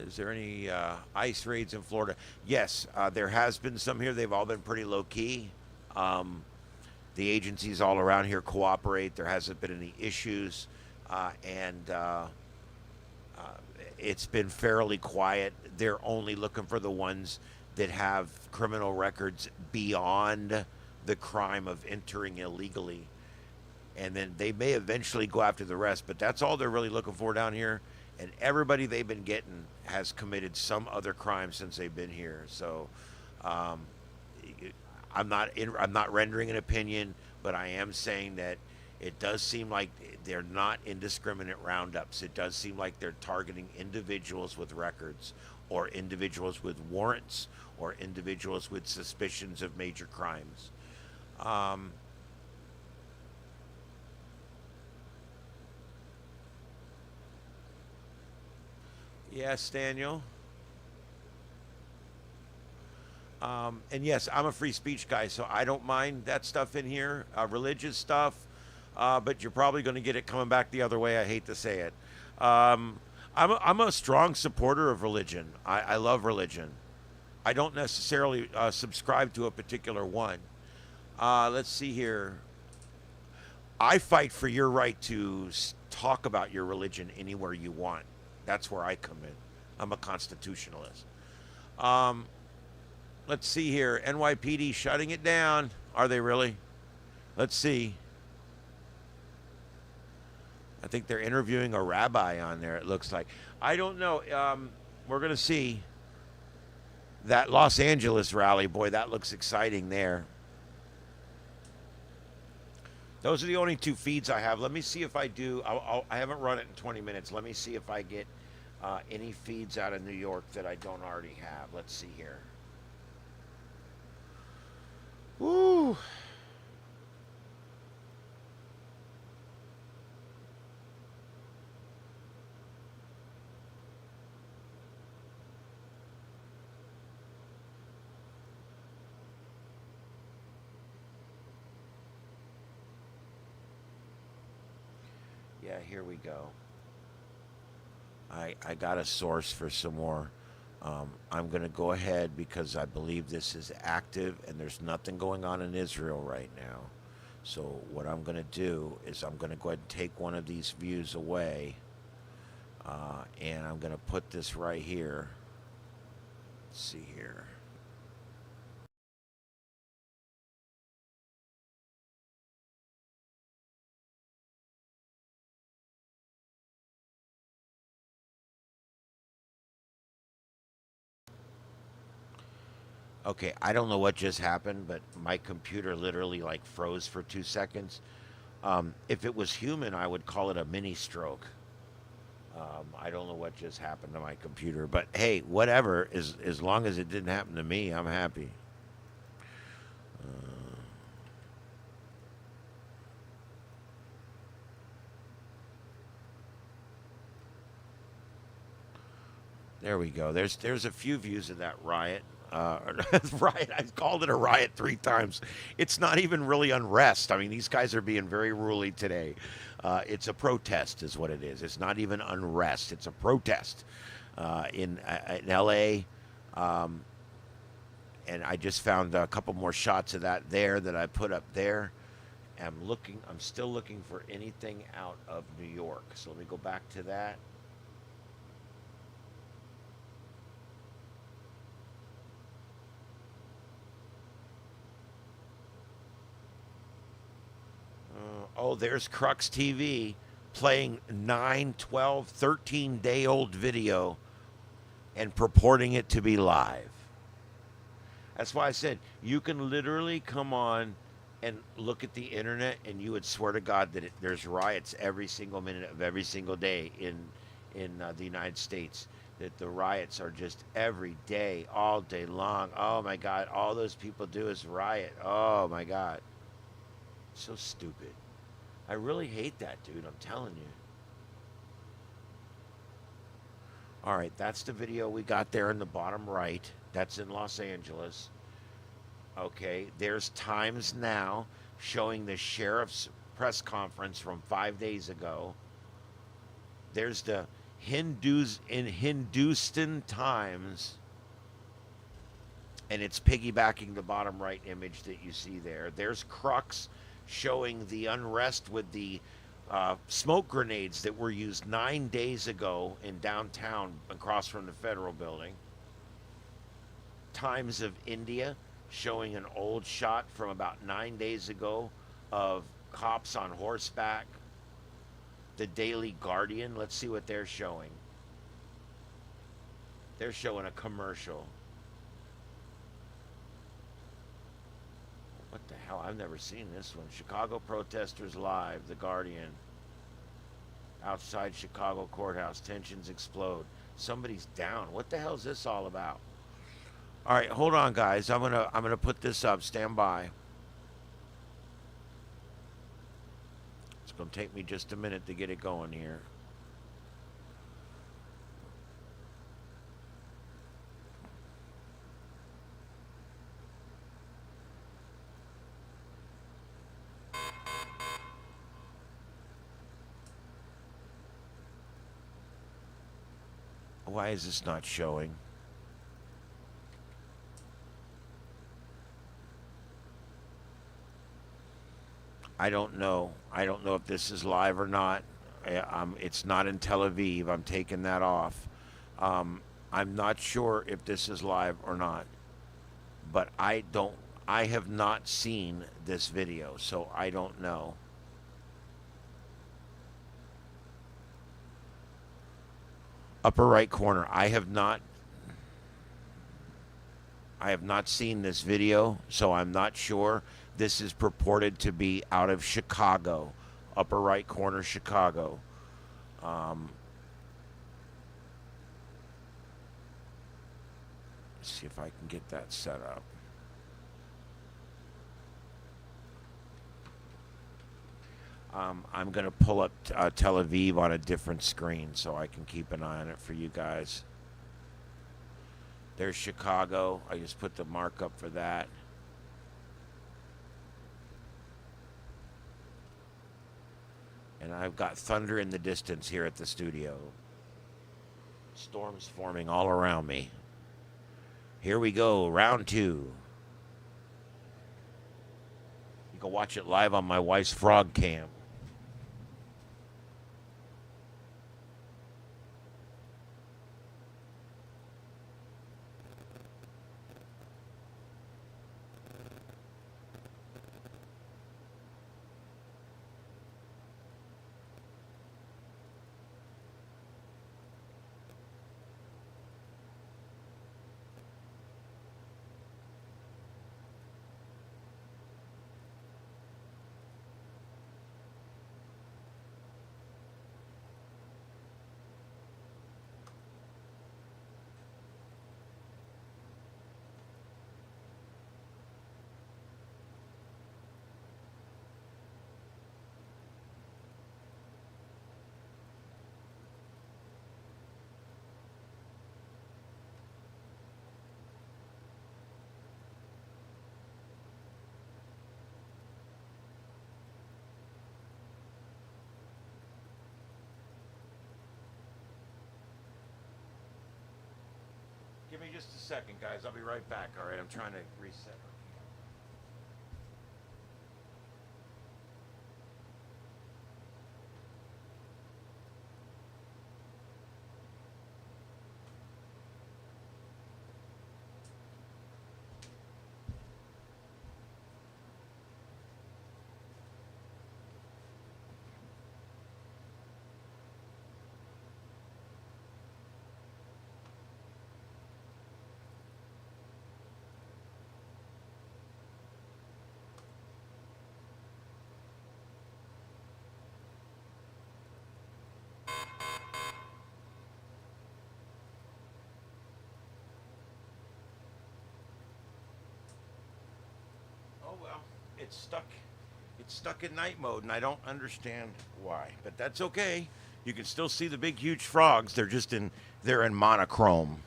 Is there any ICE raids in Florida? Yes, there has been some here. They've all been pretty low key. The agencies all around here cooperate. There hasn't been any issues, and it's been fairly quiet. They're only looking for the ones that have criminal records beyond the crime of entering illegally. And then they may eventually go after the rest, but that's all they're really looking for down here. And everybody they've been getting has committed some other crime since they've been here. So I'm not rendering an opinion, but I am saying that it does seem like they're not indiscriminate roundups. It does seem like they're targeting individuals with records, or individuals with warrants, or individuals with suspicions of major crimes. Um, yes, Daniel. And yes, I'm a free speech guy, so I don't mind that stuff in here, religious stuff. But you're probably going to get it coming back the other way. I hate to say it. Um, I'm a strong supporter of religion. I love religion. I don't necessarily subscribe to a particular one. Let's see here. I fight for your right to talk about your religion anywhere you want. That's where I come in. I'm a constitutionalist. Um, let's see here. NYPD shutting it down. Are they really? Let's see. I think they're interviewing a rabbi on there, it looks like. I don't know. We're going to see. That Los Angeles rally, boy, that looks exciting there. Those are the only two feeds I have. Let me see if I do. I haven't run it in 20 minutes. Let me see if I get any feeds out of New York that I don't already have. Let's see here. Woo. Yeah, here we go. I got a source for some more. I'm going to go ahead because I believe this is active and there's nothing going on in Israel right now. So what I'm going to do is I'm going to go ahead and take one of these views away, and I'm going to put this right here. Let's see here. Okay, I don't know what just happened, but my computer literally like froze for 2 seconds. If it was human, I would call it a mini stroke. I don't know what just happened to my computer, but hey, whatever. As long as it didn't happen to me, I'm happy. There we go. There's a few views of that riot. Riot. I called it a riot 3 times. It's not even really unrest. I mean, these guys are being very ruly today. It's a protest, is what it is. It's not even unrest. It's a protest in L.A. Um, and I just found a couple more shots of that there that I put up there. I'm looking. I'm still looking for anything out of New York. So let me go back to that. Oh, there's Crux TV playing 9, 12, 13-day old video and purporting it to be live. That's why I said you can literally come on and look at the internet and you would swear to God that there's riots every single minute of every single day in the United States. That the riots are just every day, all day long. Oh my God, all those people do is riot. Oh my God. So stupid. I really hate that, dude. I'm telling you. All right, that's the video we got there in the bottom right. That's in Los Angeles. Okay, there's Times Now showing the sheriff's press conference from 5 days ago. There's the Hindus in Hindustan Times, and it's piggybacking the bottom right image that you see there. There's Crux showing the unrest with the smoke grenades that were used 9 days ago in downtown across from the federal building. Times of India showing an old shot from about 9 days ago of cops on horseback. The Daily Guardian, let's see what they're showing. They're showing a commercial. What The hell, I've never seen this one. Chicago protesters live, The Guardian. Outside Chicago courthouse, tensions explode. Somebody's down. What the hell is this all about? All right, hold on, guys. I'm gonna put this up. Stand by. It's gonna take me just a minute to get it going here. Why is this not showing? I don't know. I don't know if this is live or not. It's not in Tel Aviv. I'm taking that off. I'm not sure if this is live or not. But I don't. I have not seen this video, so I don't know. Upper right corner. I have not seen this video, so I'm not sure. This is purported to be out of Chicago, upper right corner, Chicago. Let's see if I can get that set up. I'm going to pull up Tel Aviv on a different screen so I can keep an eye on it for you guys. There's Chicago. I just put the markup for that. And I've got thunder in the distance here at the studio. Storms forming all around me. Here we go, round 2. You can watch it live on my wife's frog cam. Give me just a second, guys. I'll be right back, all right? I'm trying to reset. Well, it's stuck in night mode, and I don't understand why, but that's okay. You can still see the big huge frogs. They're in monochrome,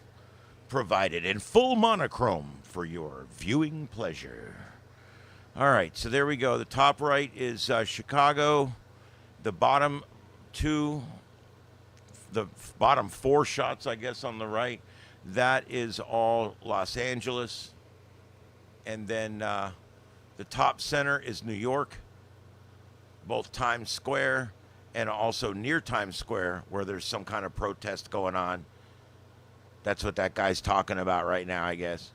provided in full monochrome for your viewing pleasure. All right, so there we go. The top right is Chicago. The bottom bottom 4 shots, I guess, on the right, that is all Los Angeles. And then the top center is New York, both Times Square and also near Times Square, where there's some kind of protest going on. That's what that guy's talking about right now, I guess.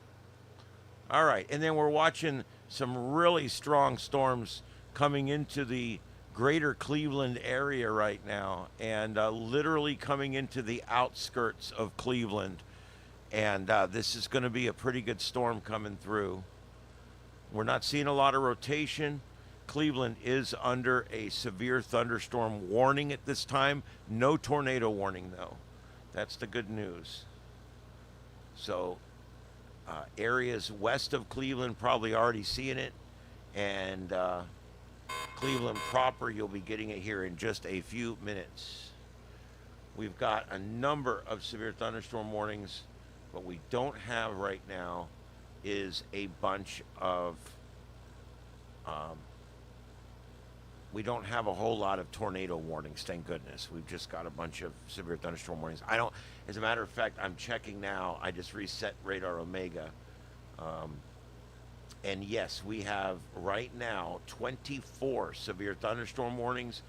All right, and then we're watching some really strong storms coming into the greater Cleveland area right now, and literally coming into the outskirts of Cleveland. And this is going to be a pretty good storm coming through. We're not seeing a lot of rotation. Cleveland is under a severe thunderstorm warning at this time. No tornado warning, though. That's the good news. So, areas west of Cleveland probably already seeing it. And Cleveland proper, you'll be getting it here in just a few minutes. We've got a number of severe thunderstorm warnings. What we don't have right now is a bunch of we don't have a whole lot of tornado warnings, thank goodness. We've just got a bunch of severe thunderstorm warnings. As a matter of fact, I'm checking now. I just reset Radar Omega. And yes, we have right now 24 severe thunderstorm warnings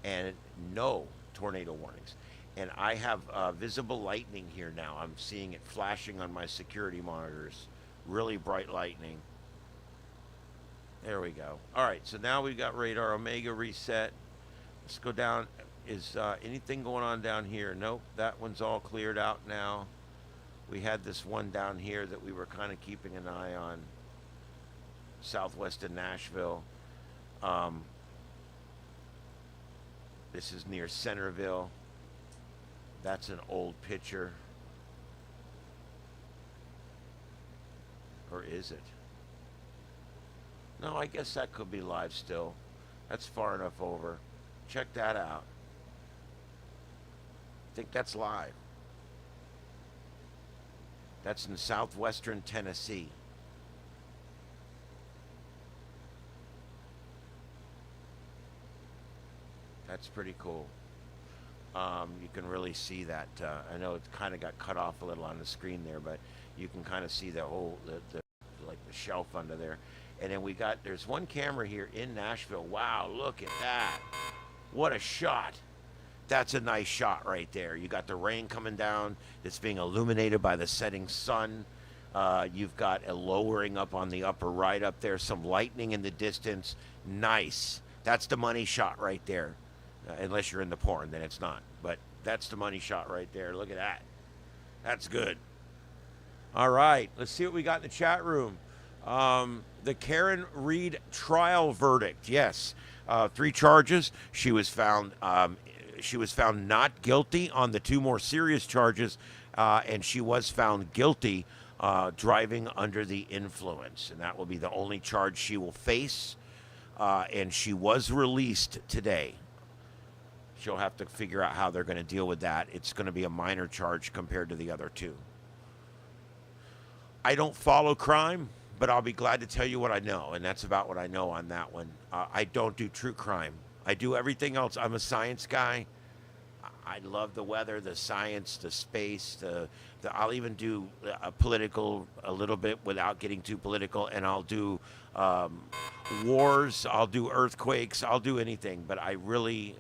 and no tornado warnings. And I have visible lightning here now. I'm seeing it flashing on my security monitors. Really bright lightning. There we go. All right, so now we've got Radar Omega reset. Let's go down. Is anything going on down here? Nope, that one's all cleared out now. We had this one down here that we were kind of keeping an eye on. Southwest of Nashville. This is near Centerville. That's an old picture. Or is it? No, I guess that could be live still. That's far enough over. Check that out. I think that's live. That's in southwestern Tennessee. That's pretty cool. You can really see that. I know it kind of got cut off a little on the screen there, but you can kind of see the whole, like the shelf under there. And then there's one camera here in Nashville. Wow, look at that. What a shot. That's a nice shot right there. You got the rain coming down. It's being illuminated by the setting sun. You've got a lowering up on the upper right up there. Some lightning in the distance. Nice. That's the money shot right there. Unless you're in the porn, then it's not. But that's the money shot right there. Look at that. That's good. All right. Let's see what we got in the chat room. The Karen Reed trial verdict. Yes. 3 charges. She was found not guilty on the 2 more serious charges, and she was found guilty driving under the influence, and that will be the only charge she will face. And she was released today. She'll have to figure out how they're going to deal with that. It's going to be a minor charge compared to the other 2. I don't follow crime, but I'll be glad to tell you what I know, and that's about what I know on that one. I don't do true crime. I do everything else. I'm a science guy. I love the weather, the science, the space. I'll even do political a little bit without getting too political, and I'll do wars. I'll do earthquakes. I'll do anything, but I really...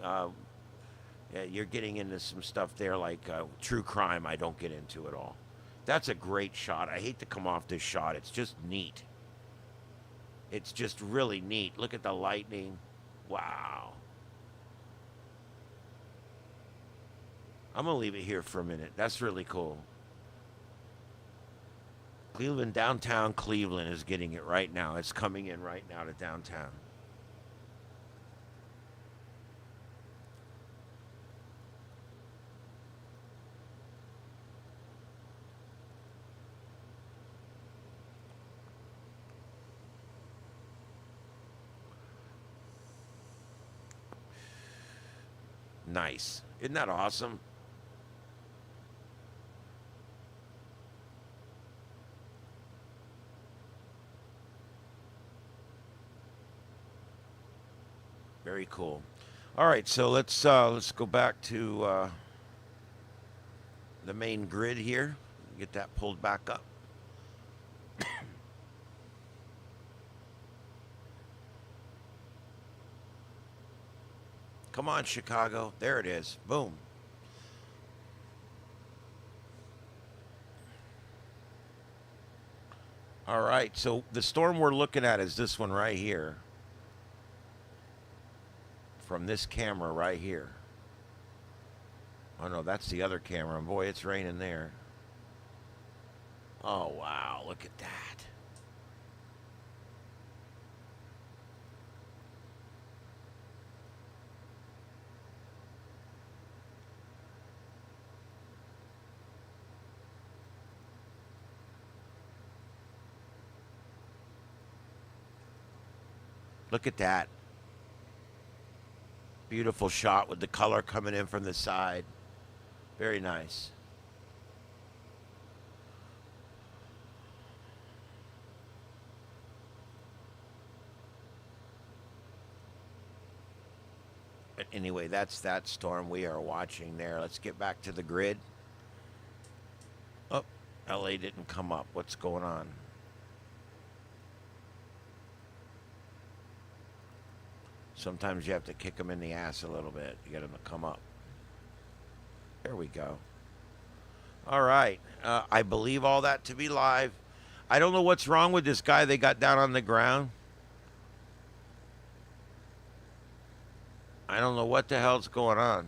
you're getting into some stuff there like true crime I don't get into at all. That's a great shot. I hate to come off this shot. It's just neat. It's just really neat. Look at the lightning. Wow. I'm going to leave it here for a minute. That's really cool. Cleveland, downtown Cleveland is getting it right now. It's coming in right now to downtown. Nice. Isn't that awesome? Very cool. All right, so let's go back to the main grid here. Get that pulled back up. Come on, Chicago. There it is. Boom. All right, so the storm we're looking at is this one right here. From this camera right here. Oh, no, that's the other camera. And boy, it's raining there. Oh, wow. Look at that. Look at that. Beautiful shot with the color coming in from the side. Very nice. But anyway, that's that storm we are watching there. Let's get back to the grid. Oh, LA didn't come up. What's going on? Sometimes you have to kick them in the ass a little bit to get them to come up. There we go. All right. I believe all that to be live. I don't know what's wrong with this guy they got down on the ground. I don't know what the hell's going on.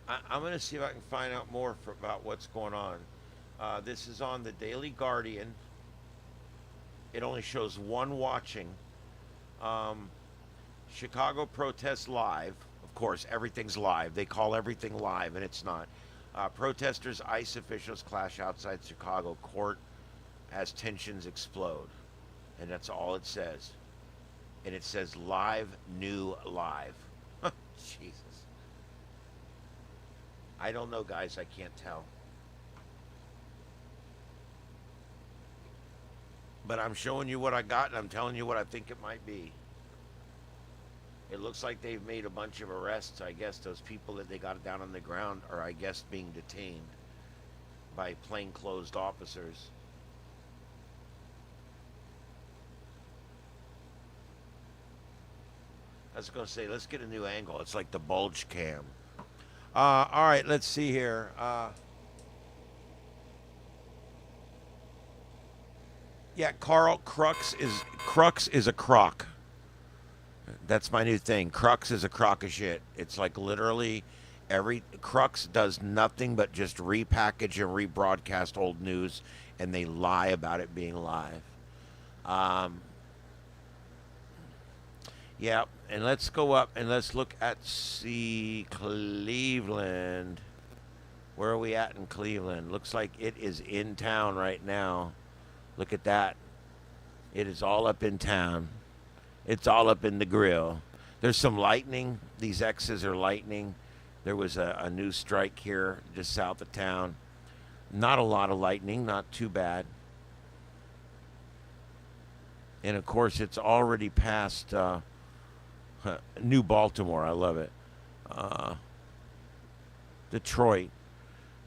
I'm going to see if I can find out more about what's going on. This is on the Daily Guardian. It only shows one watching. Chicago protests live. Of course, everything's live. They call everything live, and it's not. Protesters, ICE officials clash outside Chicago court as tensions explode. And that's all it says. And it says live, new, live. Jesus. I don't know, guys. I can't tell. But I'm showing you what I got, and I'm telling you what I think it might be. It looks like they've made a bunch of arrests. I guess those people that they got down on the ground are, I guess, being detained by plainclothes officers. I was going to say, let's get a new angle. It's like the bulge cam. All right, let's see here. Yeah, Carl, Crux is a crock. That's my new thing. Crux is a crock of shit. It's like literally every Crux does nothing but just repackage and rebroadcast old news, and they lie about it being live. Yeah, and let's go up and let's look at Cleveland. Where are we at in Cleveland? Looks like it is in town right now. Look at that. It is all up in town. It's all up in the grill. There's some lightning. These X's are lightning. There was a new strike here just south of town. Not a lot of lightning, not too bad. And of course, it's already past New Baltimore. I love it. Detroit.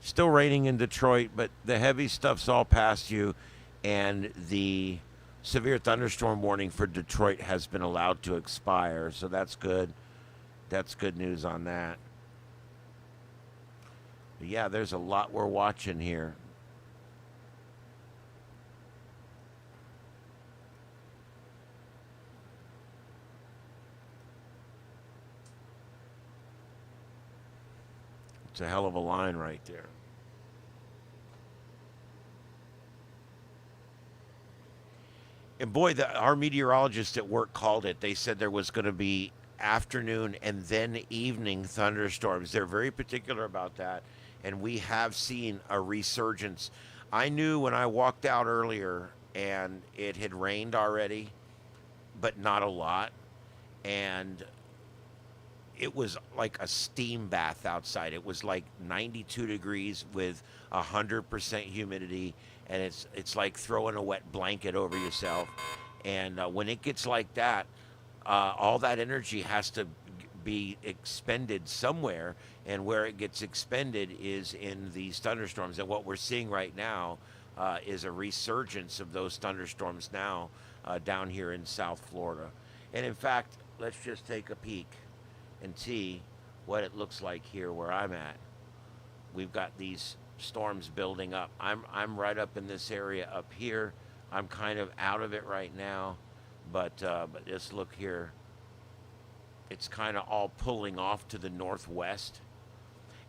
Still raining in Detroit, but the heavy stuff's all past you. And the severe thunderstorm warning for Detroit has been allowed to expire. So that's good. That's good news on that. But yeah, there's a lot we're watching here. It's a hell of a line right there. And boy, our meteorologists at work called it. They said there was going to be afternoon and then evening thunderstorms. They're very particular about that. And we have seen a resurgence. I knew when I walked out earlier and it had rained already, but not a lot. And it was like a steam bath outside. It was like 92 degrees with 100% humidity, and it's like throwing a wet blanket over yourself. And when it gets like that, all that energy has to be expended somewhere, and where it gets expended is in these thunderstorms. And what we're seeing right now is a resurgence of those thunderstorms now down here in South Florida. And in fact, let's just take a peek and see what it looks like here where I'm at. We've got these storms building up. I'm right up in this area up here. I'm kind of out of it right now, but just look here. It's kind of all pulling off to the northwest,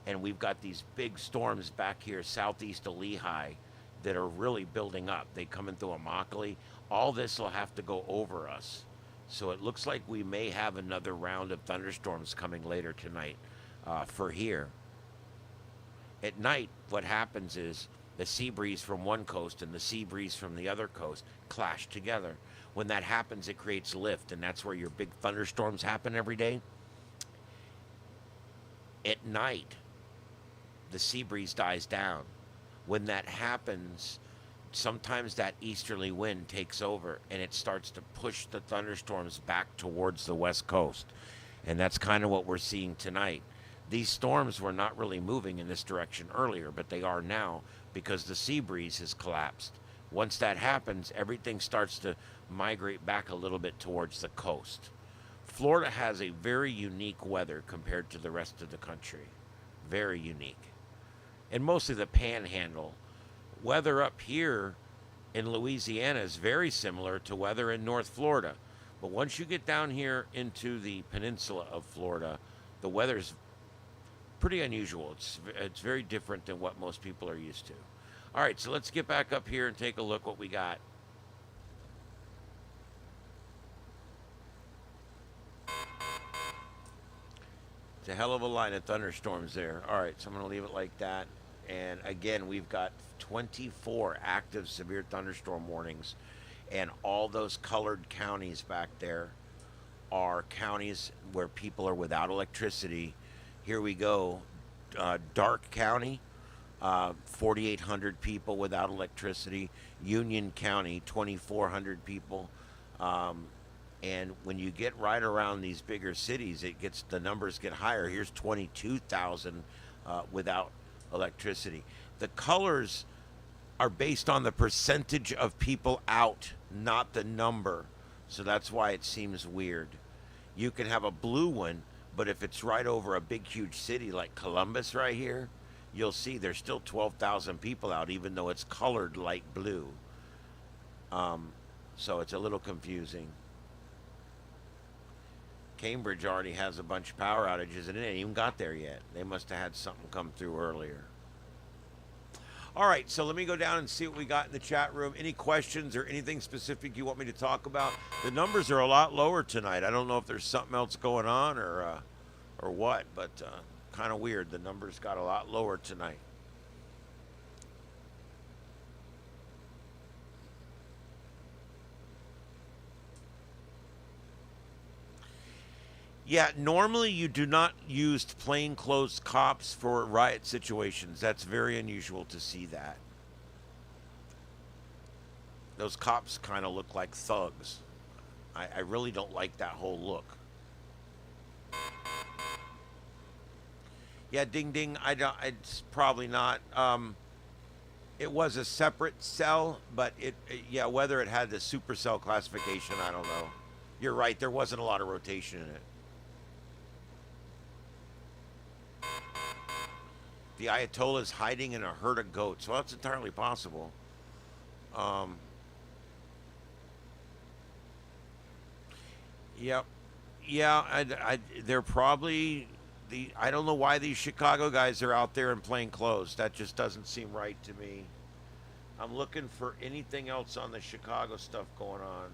and we've got these big storms back here southeast of Lehigh that are really building up. They coming through Immokalee. All this will have to go over us. So it looks like we may have another round of thunderstorms coming later tonight for here. At night, what happens is the sea breeze from one coast and the sea breeze from the other coast clash together. When that happens, it creates lift, and that's where your big thunderstorms happen every day. At night, the sea breeze dies down. When that happens, sometimes that easterly wind takes over and it starts to push the thunderstorms back towards the west coast. And that's kind of what we're seeing tonight. These storms were not really moving in this direction earlier, but they are now because the sea breeze has collapsed. Once that happens, everything starts to migrate back a little bit towards the coast. Florida has a very unique weather compared to the rest of the country. Very unique. And mostly the panhandle. Weather up here in Louisiana is very similar to weather in North Florida. But once you get down here into the peninsula of Florida, the weather's pretty unusual. It's very different than what most people are used to. All right, so let's get back up here and take a look what we got. It's a hell of a line of thunderstorms there. All right, so I'm going to leave it like that. And again, we've got 24 active severe thunderstorm warnings. And all those colored counties back there are counties where people are without electricity. Here we go. Dark County, 4,800 people without electricity. Union County, 2,400 people. And when you get right around these bigger cities, the numbers get higher. Here's 22,000 without electricity. The colors are based on the percentage of people out, not the number. So that's why it seems weird. You can have a blue one, but if it's right over a big, huge city like Columbus right here, you'll see there's still 12,000 people out, even though it's colored light blue. So it's a little confusing. Cambridge already has a bunch of power outages, and it ain't even got there yet. They must have had something come through earlier. All right, so let me go down and see what we got in the chat room. Any questions or anything specific you want me to talk about? The numbers are a lot lower tonight. I don't know if there's something else going on or what, but kind of weird. The numbers got a lot lower tonight. Yeah, normally you do not use plainclothes cops for riot situations. That's very unusual to see that. Those cops kind of look like thugs. I really don't like that whole look. Yeah, ding ding. It's probably not. It was a separate cell, but yeah, whether it had the supercell classification, I don't know. You're right. There wasn't a lot of rotation in it. The Ayatollah is hiding in a herd of goats. Well, that's entirely possible. Yep. Yeah, they're probably I don't know why these Chicago guys are out there in plain clothes. That just doesn't seem right to me. I'm looking for anything else on the Chicago stuff going on.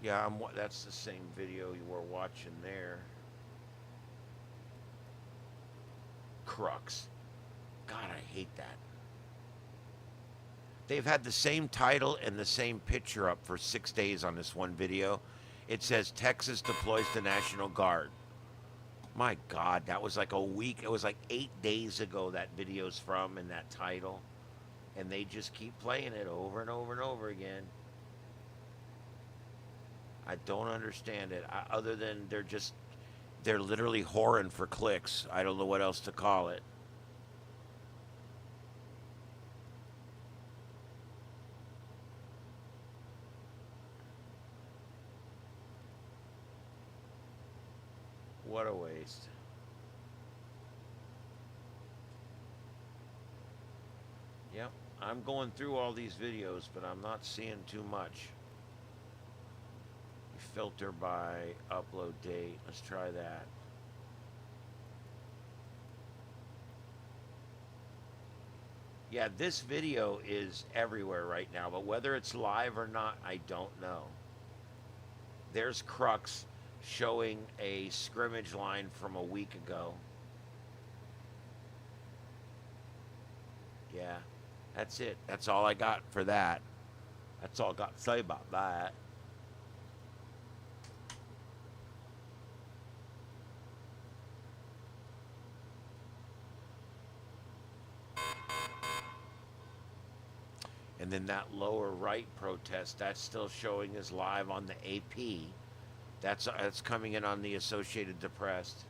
Yeah, that's the same video you were watching there. Crux. God, I hate that. They've had the same title and the same picture up for 6 days on this one video. It says Texas deploys the National Guard. My God, that was like a week. It was like 8 days ago that video's from and that title. And they just keep playing it over and over and over again. I don't understand it. Other than they're literally whoring for clicks. I don't know what else to call it. What a waste. Yep. I'm going through all these videos, but I'm not seeing too much. Filter by upload date. Let's try that. Yeah, this video is everywhere right now, but whether it's live or not, I don't know. There's Crux showing a scrimmage line from a week ago. Yeah, that's it. That's all I got for that. That's all I got to say about that. And then that lower right protest, that's still showing as live on the AP. That's coming in on the Associated Press.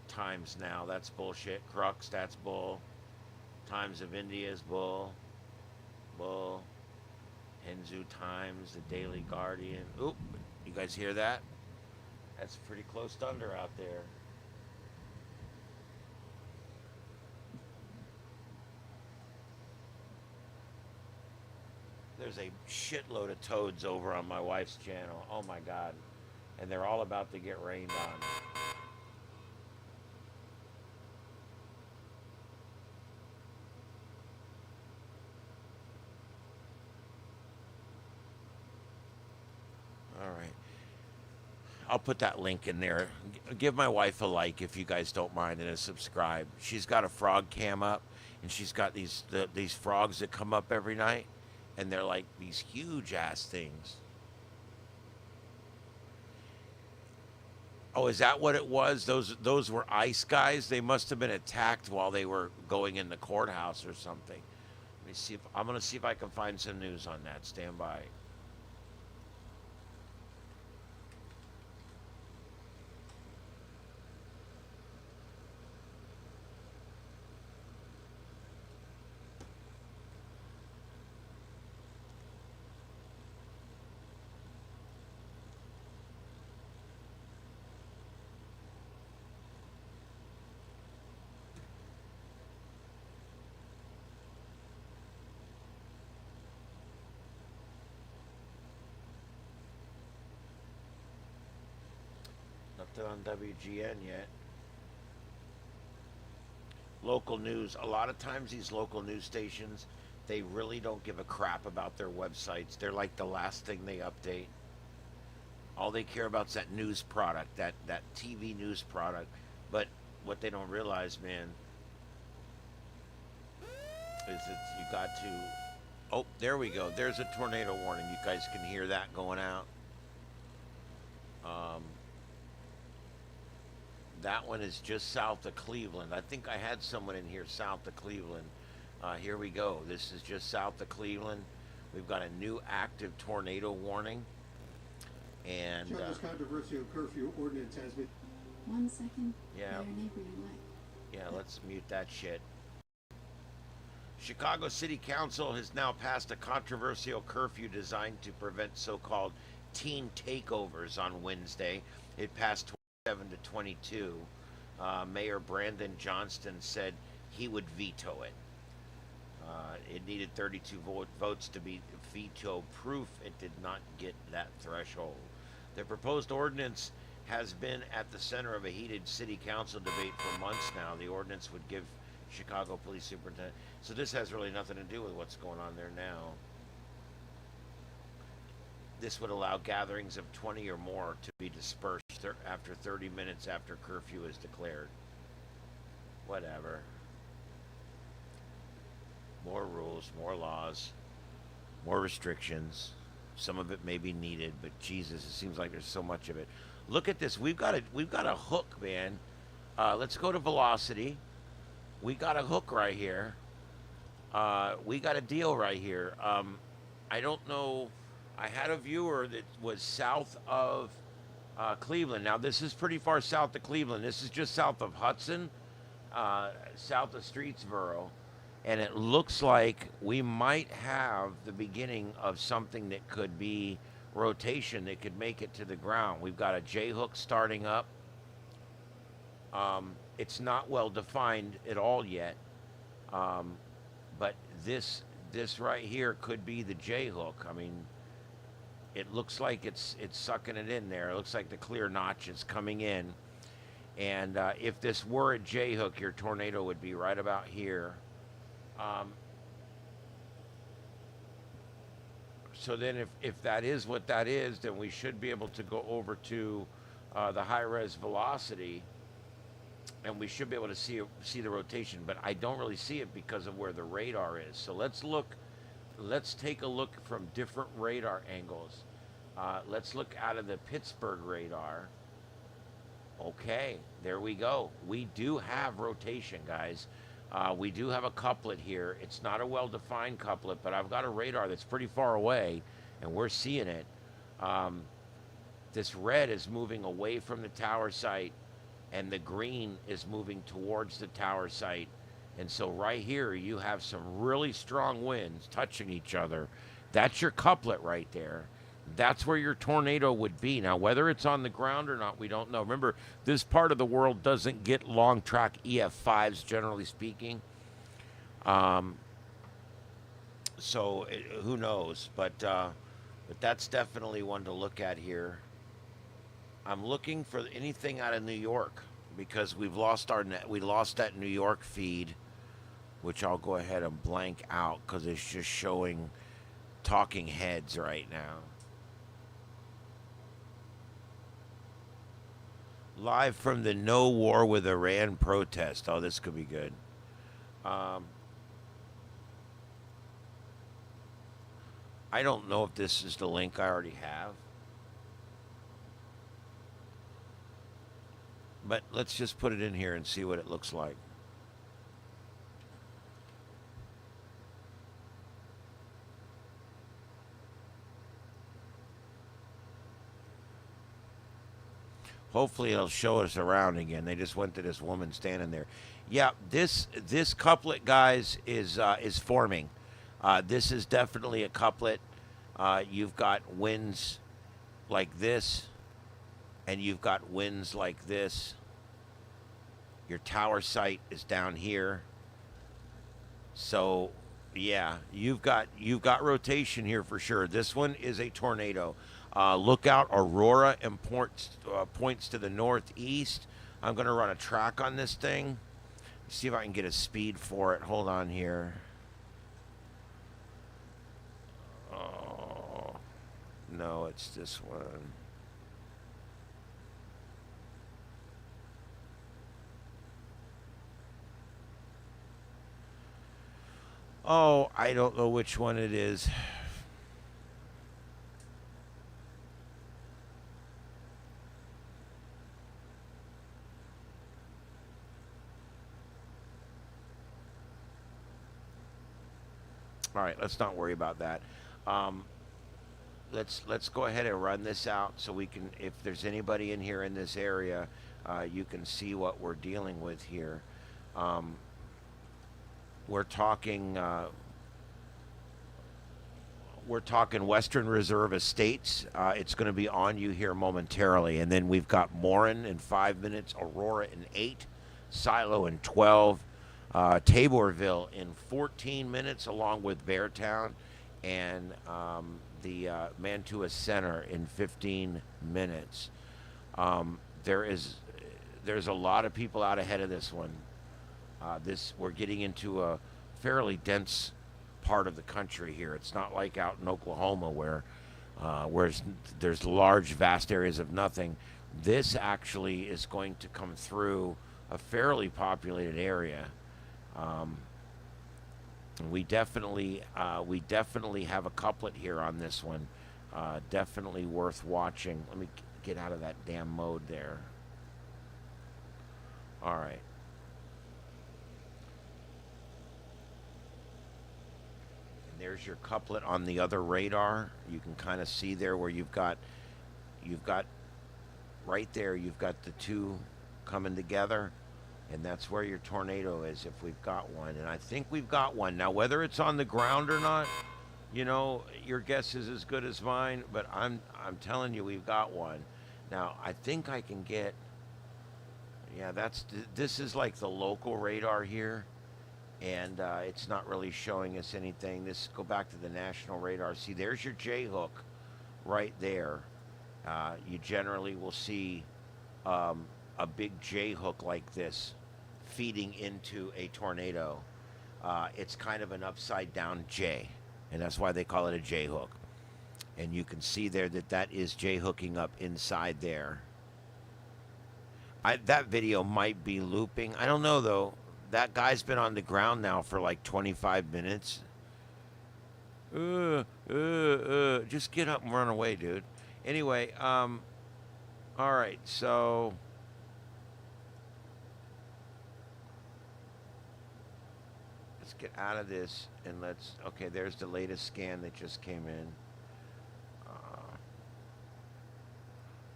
Times Now, that's bullshit. Crux, that's bull. Times of India is bull. Bull. Hindu Times, the Daily Guardian. Oop, you guys hear that? That's pretty close thunder out there. There's a shitload of toads over on my wife's channel. Oh my God. And they're all about to get rained on. All right. I'll put that link in there. Give my wife a like if you guys don't mind, and a subscribe. She's got a frog cam up, and she's got these frogs that come up every night, and they're like these huge ass things. Oh, is that what it was? Those were ice guys. They must have been attacked while they were going in the courthouse or something. Let me see if I'm gonna see if I can find some news on that. Stand by. Nothing on WGN yet. Local news. A lot of times these local news stations, they really don't give a crap about their websites. They're like the last thing they update. All they care about is that news product, that TV news product. But what they don't realize, man, is that you got to. Oh, there we go. There's a tornado warning. You guys can hear that going out. That one is just south of Cleveland. I think I had someone in here south of Cleveland. Here we go. This is just south of Cleveland. We've got a new active tornado warning. And Chicago's controversial curfew ordinance has been. 1 second. Yeah. Yeah, let's mute that shit. Chicago City Council has now passed a controversial curfew designed to prevent so-called teen takeovers on Wednesday. It passed 27 to 22. Mayor Brandon Johnston said he would veto it. It needed 32 votes to be veto-proof. It did not get that threshold. The proposed ordinance has been at the center of a heated city council debate for months now. The ordinance would give Chicago Police Superintendent. So this has really nothing to do with what's going on there now. This would allow gatherings of 20 or more to be dispersed after 30 minutes after curfew is declared. Whatever. More rules, more laws, more restrictions. Some of it may be needed, but Jesus, it seems like there's so much of it. Look at this. We've got a hook, man. Let's go to velocity. We got a hook right here. We got a deal right here. I don't know. I had a viewer that was south of Cleveland. Now, this is pretty far south of Cleveland. This is just south of Hudson, south of Streetsboro. And it looks like we might have the beginning of something that could be rotation that could make it to the ground. We've got a J-hook starting up. It's not well defined at all yet, um, but this right here could be the J hook. I mean, it looks like it's sucking it in there. It looks like the clear notch is coming in, and if this were a J hook, your tornado would be right about here. Um, so then, if that is what that is, then we should be able to go over to the high res velocity, and we should be able to see the rotation. But I don't really see it because of where the radar is. So let's look. Let's take a look from different radar angles. Let's look out of the Pittsburgh radar. Okay, there we go. We do have rotation, guys. We do have a couplet here. It's not a well-defined couplet, but I've got a radar that's pretty far away, and we're seeing it. This red is moving away from the tower site, and the green is moving towards the tower site. And so right here, you have some really strong winds touching each other. That's your couplet right there. That's where your tornado would be. Now, whether it's on the ground or not, we don't know. Remember, this part of the world doesn't get long track EF5s, generally speaking. Who knows? But that's definitely one to look at here. I'm looking for anything out of New York because we lost that New York feed, which I'll go ahead and blank out because it's just showing talking heads right now. Live from the No War with Iran protest. Oh, this could be good. I don't know if this is the link I already have. But let's just put it in here and see what it looks like. Hopefully it'll show us around again. They just went to this woman standing there. Yeah, this couplet, guys, is forming. This is definitely a couplet. You've got winds like this, and you've got winds like this. Your tower site is down here. So, yeah, you've got rotation here for sure. This one is a tornado. Look out, Aurora, and points to the northeast. I'm going to run a track on this thing. See if I can get a speed for it. Hold on here. Oh, no, it's this one. Oh, I don't know which one it is. All right, let's not worry about that. Let's go ahead and run this out so we can, if there's anybody in here in this area, you can see what we're dealing with here. We're talking Western Reserve Estates. It's going to be on you here momentarily, and then we've got Morin in 5 minutes, Aurora in 8, Silo in 12. Taborville in 14 minutes, along with Beartown, and the Mantua Center in 15 minutes. There's a lot of people out ahead of this one. We're getting into a fairly dense part of the country here. It's not like out in Oklahoma where there's large, vast areas of nothing. This actually is going to come through a fairly populated area. We definitely have a couplet here on this one. Definitely worth watching. Let me get out of that damn mode there. All right. And there's your couplet on the other radar. You can kind of see there where you've got right there, you've got the two coming together. And that's where your tornado is, if we've got one. And I think we've got one. Now, whether it's on the ground or not, your guess is as good as mine. But I'm telling you, we've got one. Now, I think I can get... Yeah, this is like the local radar here, and it's not really showing us anything. This go back to the national radar. See, there's your J hook right there. You generally will see a big J hook like this feeding into a tornado. It's kind of an upside down J, and that's why they call it a J hook. And you can see there that that is J hooking up inside there. That video might be looping. I don't know though. That guy's been on the ground now for like 25 minutes. Just get up and run away, dude. Anyway, all right, so let's get out of this and okay, there's the latest scan that just came in.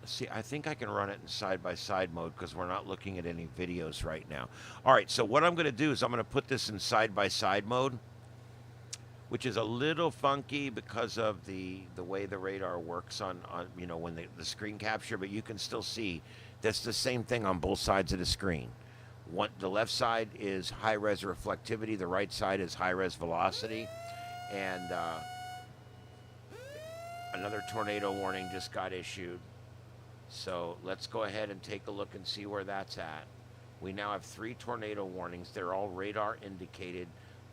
See, I think I can run it in side-by-side mode because we're not looking at any videos right now. All right, so what I'm going to do is I'm going to put this in side-by-side mode, which is a little funky because of the way the radar works on you know, when the screen capture, but you can still see that's the same thing on both sides of the screen. The left side is high-res reflectivity, the right side is high-res velocity, and another tornado warning just got issued. So let's go ahead and take a look and see where that's at. We now have 3 tornado warnings. They're all radar indicated.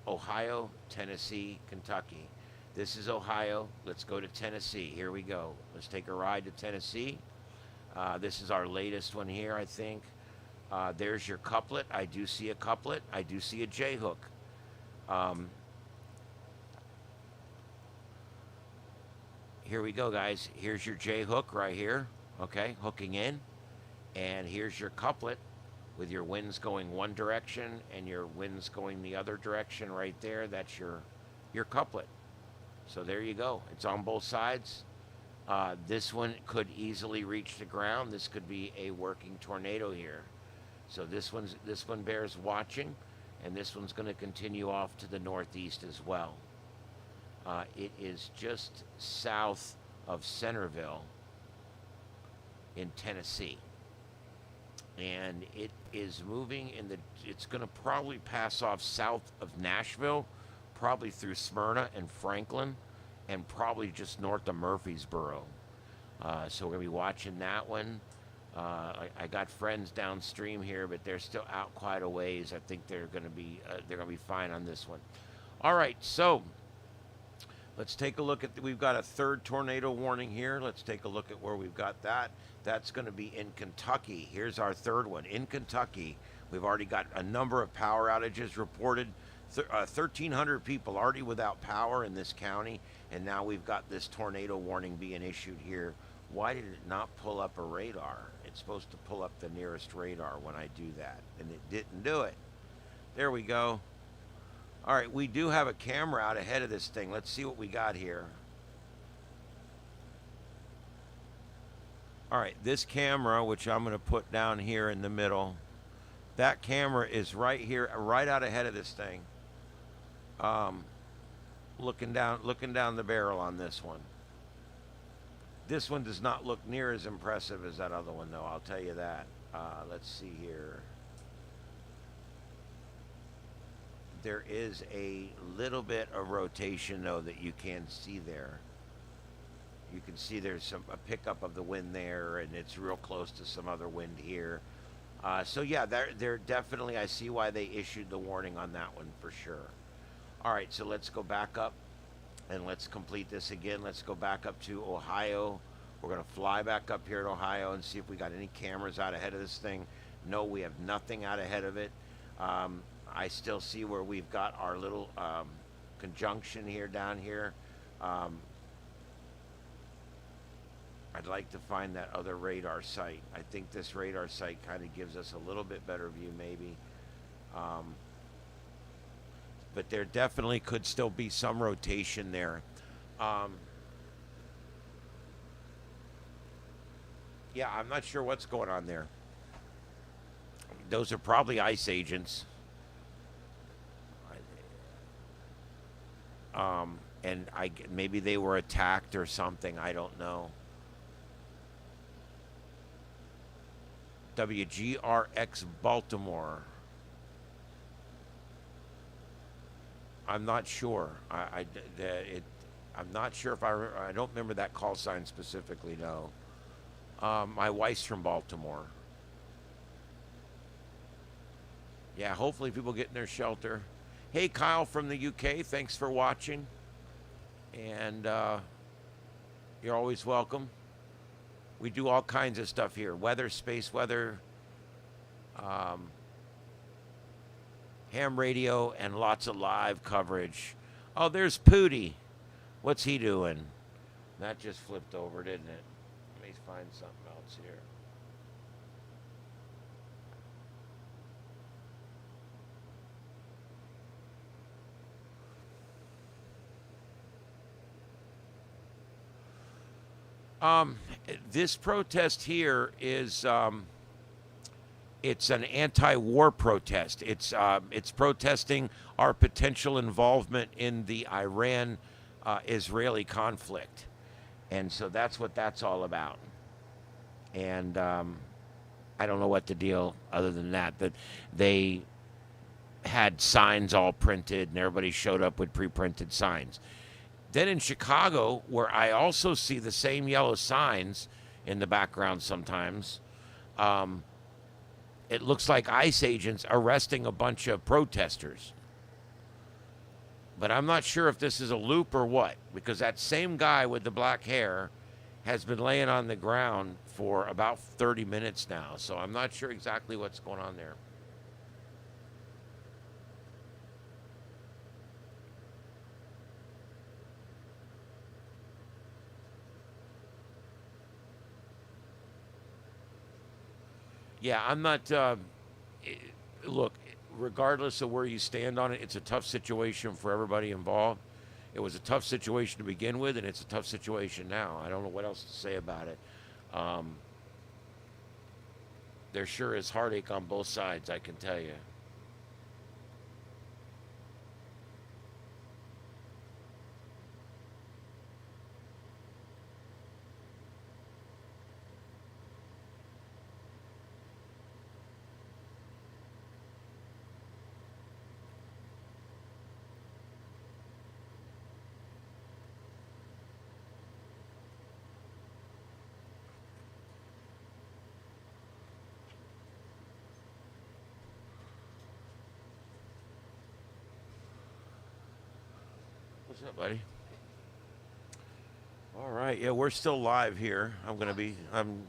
Ohio, Tennessee, Kentucky. This is Ohio. Let's go to Tennessee. Here we go. Let's take a ride to Tennessee. This is our latest one here, I think. There's your couplet. I do see a couplet. I do see a J hook. Here we go, guys. Here's your J hook right here. Okay, hooking in, and here's your couplet with your winds going one direction and your winds going the other direction right there. That's your couplet. So there you go. It's on both sides. This one could easily reach the ground. This could be a working tornado here. So this one bears watching, and this one's going to continue off to the northeast as well. It is just south of Centerville in Tennessee, and it is moving it's going to probably pass off south of Nashville, probably through Smyrna and Franklin, and probably just north of Murfreesboro. So we're going to be watching that one. I got friends downstream here, but they're still out quite a ways. I think they're going to be fine on this one. All right, so let's take a look at we've got a 3rd tornado warning here. Let's take a look at where we've got that. That's going to be in Kentucky. Here's our 3rd one. In Kentucky, we've already got a number of power outages reported. 1,300 people already without power in this county, and now we've got this tornado warning being issued here. Why did it not pull up a radar? It's supposed to pull up the nearest radar when I do that, and it didn't do it. There we go. All right, we do have a camera out ahead of this thing. Let's see what we got here. All right, this camera, which I'm going to put down here in the middle, that camera is right here, right out ahead of this thing. Looking down the barrel on this one. This one does not look near as impressive as that other one, though. I'll tell you that. Let's see here. There is a little bit of rotation, though, that you can see there. You can see there's a pickup of the wind there, and it's real close to some other wind here. So yeah, they're definitely, I see why they issued the warning on that one for sure. All right, so let's go back up and let's complete this again. Let's go back up to Ohio. We're going to fly back up here to Ohio and see if we got any cameras out ahead of this thing. No, we have nothing out ahead of it. I still see where we've got our little conjunction here down here. I'd like to find that other radar site. I think this radar site kind of gives us a little bit better view maybe. But there definitely could still be some rotation there. Yeah, I'm not sure what's going on there. Those are probably ice agents. And maybe they were attacked or something. I don't know. WGRX Baltimore. I'm not sure. I'm not sure if I don't remember that call sign specifically. No. My wife's from Baltimore. Yeah, hopefully people get in their shelter. Hey, Kyle from the UK, thanks for watching. And you're always welcome. We do all kinds of stuff here. Weather, space weather, ham radio, and lots of live coverage. Oh, there's Pooty. What's he doing? That just flipped over, didn't it? Let me find something else here. This protest here is it's an anti-war protest. It's protesting our potential involvement in the Iran-Israeli conflict, and so that's what that's all about. And I don't know what the deal other than that they had signs all printed and everybody showed up with pre-printed signs. Then in Chicago, where I also see the same yellow signs in the background sometimes, it looks like ICE agents arresting a bunch of protesters. But I'm not sure if this is a loop or what, because that same guy with the black hair has been laying on the ground for about 30 minutes now. So I'm not sure exactly what's going on there. Yeah, I'm not. Look, regardless of where you stand on it, it's a tough situation for everybody involved. It was a tough situation to begin with, and it's a tough situation now. I don't know what else to say about it. There sure is heartache on both sides, I can tell you. What's up, buddy? All right, yeah, we're still live here. I'm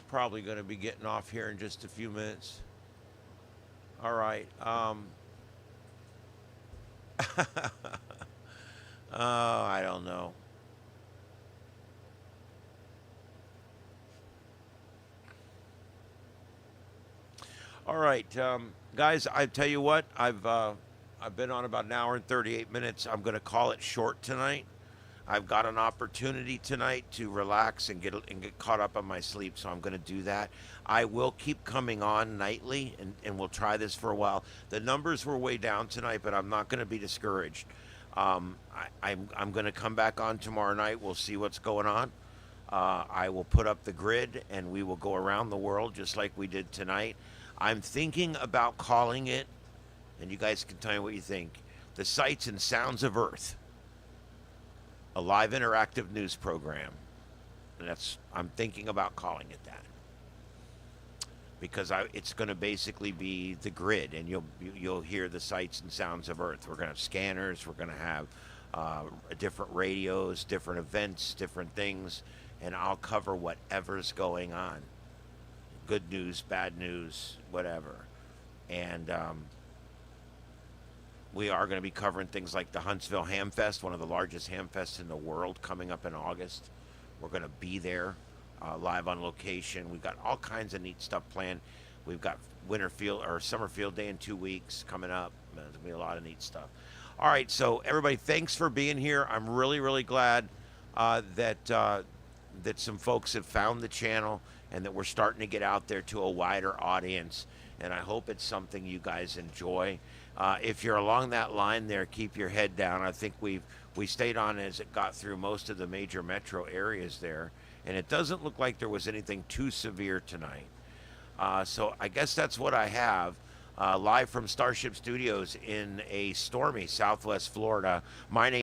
probably gonna be getting off here in just a few minutes. All right. Oh, I don't know. All right, guys. I tell you what, I've been on about an hour and 38 minutes. I'm going to call it short tonight. I've got an opportunity tonight to relax and get caught up on my sleep, so I'm going to do that. I will keep coming on nightly, and we'll try this for a while. The numbers were way down tonight, but I'm not going to be discouraged. I'm going to come back on tomorrow night. We'll see what's going on. I will put up the grid, and we will go around the world just like we did tonight. I'm thinking about calling it, and you guys can tell me what you think, The Sights and Sounds of Earth, a live interactive news program. And I'm thinking about calling it that, because it's going to basically be the grid, and you'll hear the sights and sounds of Earth. We're going to have scanners. We're going to have different radios, different events, different things, and I'll cover whatever's going on. Good news, bad news, whatever. And we are going to be covering things like the Huntsville Ham Fest, one of the largest ham fests in the world, coming up in August. We're going to be there live on location. We've got all kinds of neat stuff planned. We've got summer field day in 2 weeks coming up. There's going to be a lot of neat stuff. All right, so everybody, thanks for being here. I'm really, really glad that some folks have found the channel and that we're starting to get out there to a wider audience. And I hope it's something you guys enjoy. If you're along that line there, keep your head down. I think we stayed on as it got through most of the major metro areas there. And it doesn't look like there was anything too severe tonight. So I guess that's what I have. Live from Starship Studios in a stormy Southwest Florida. My name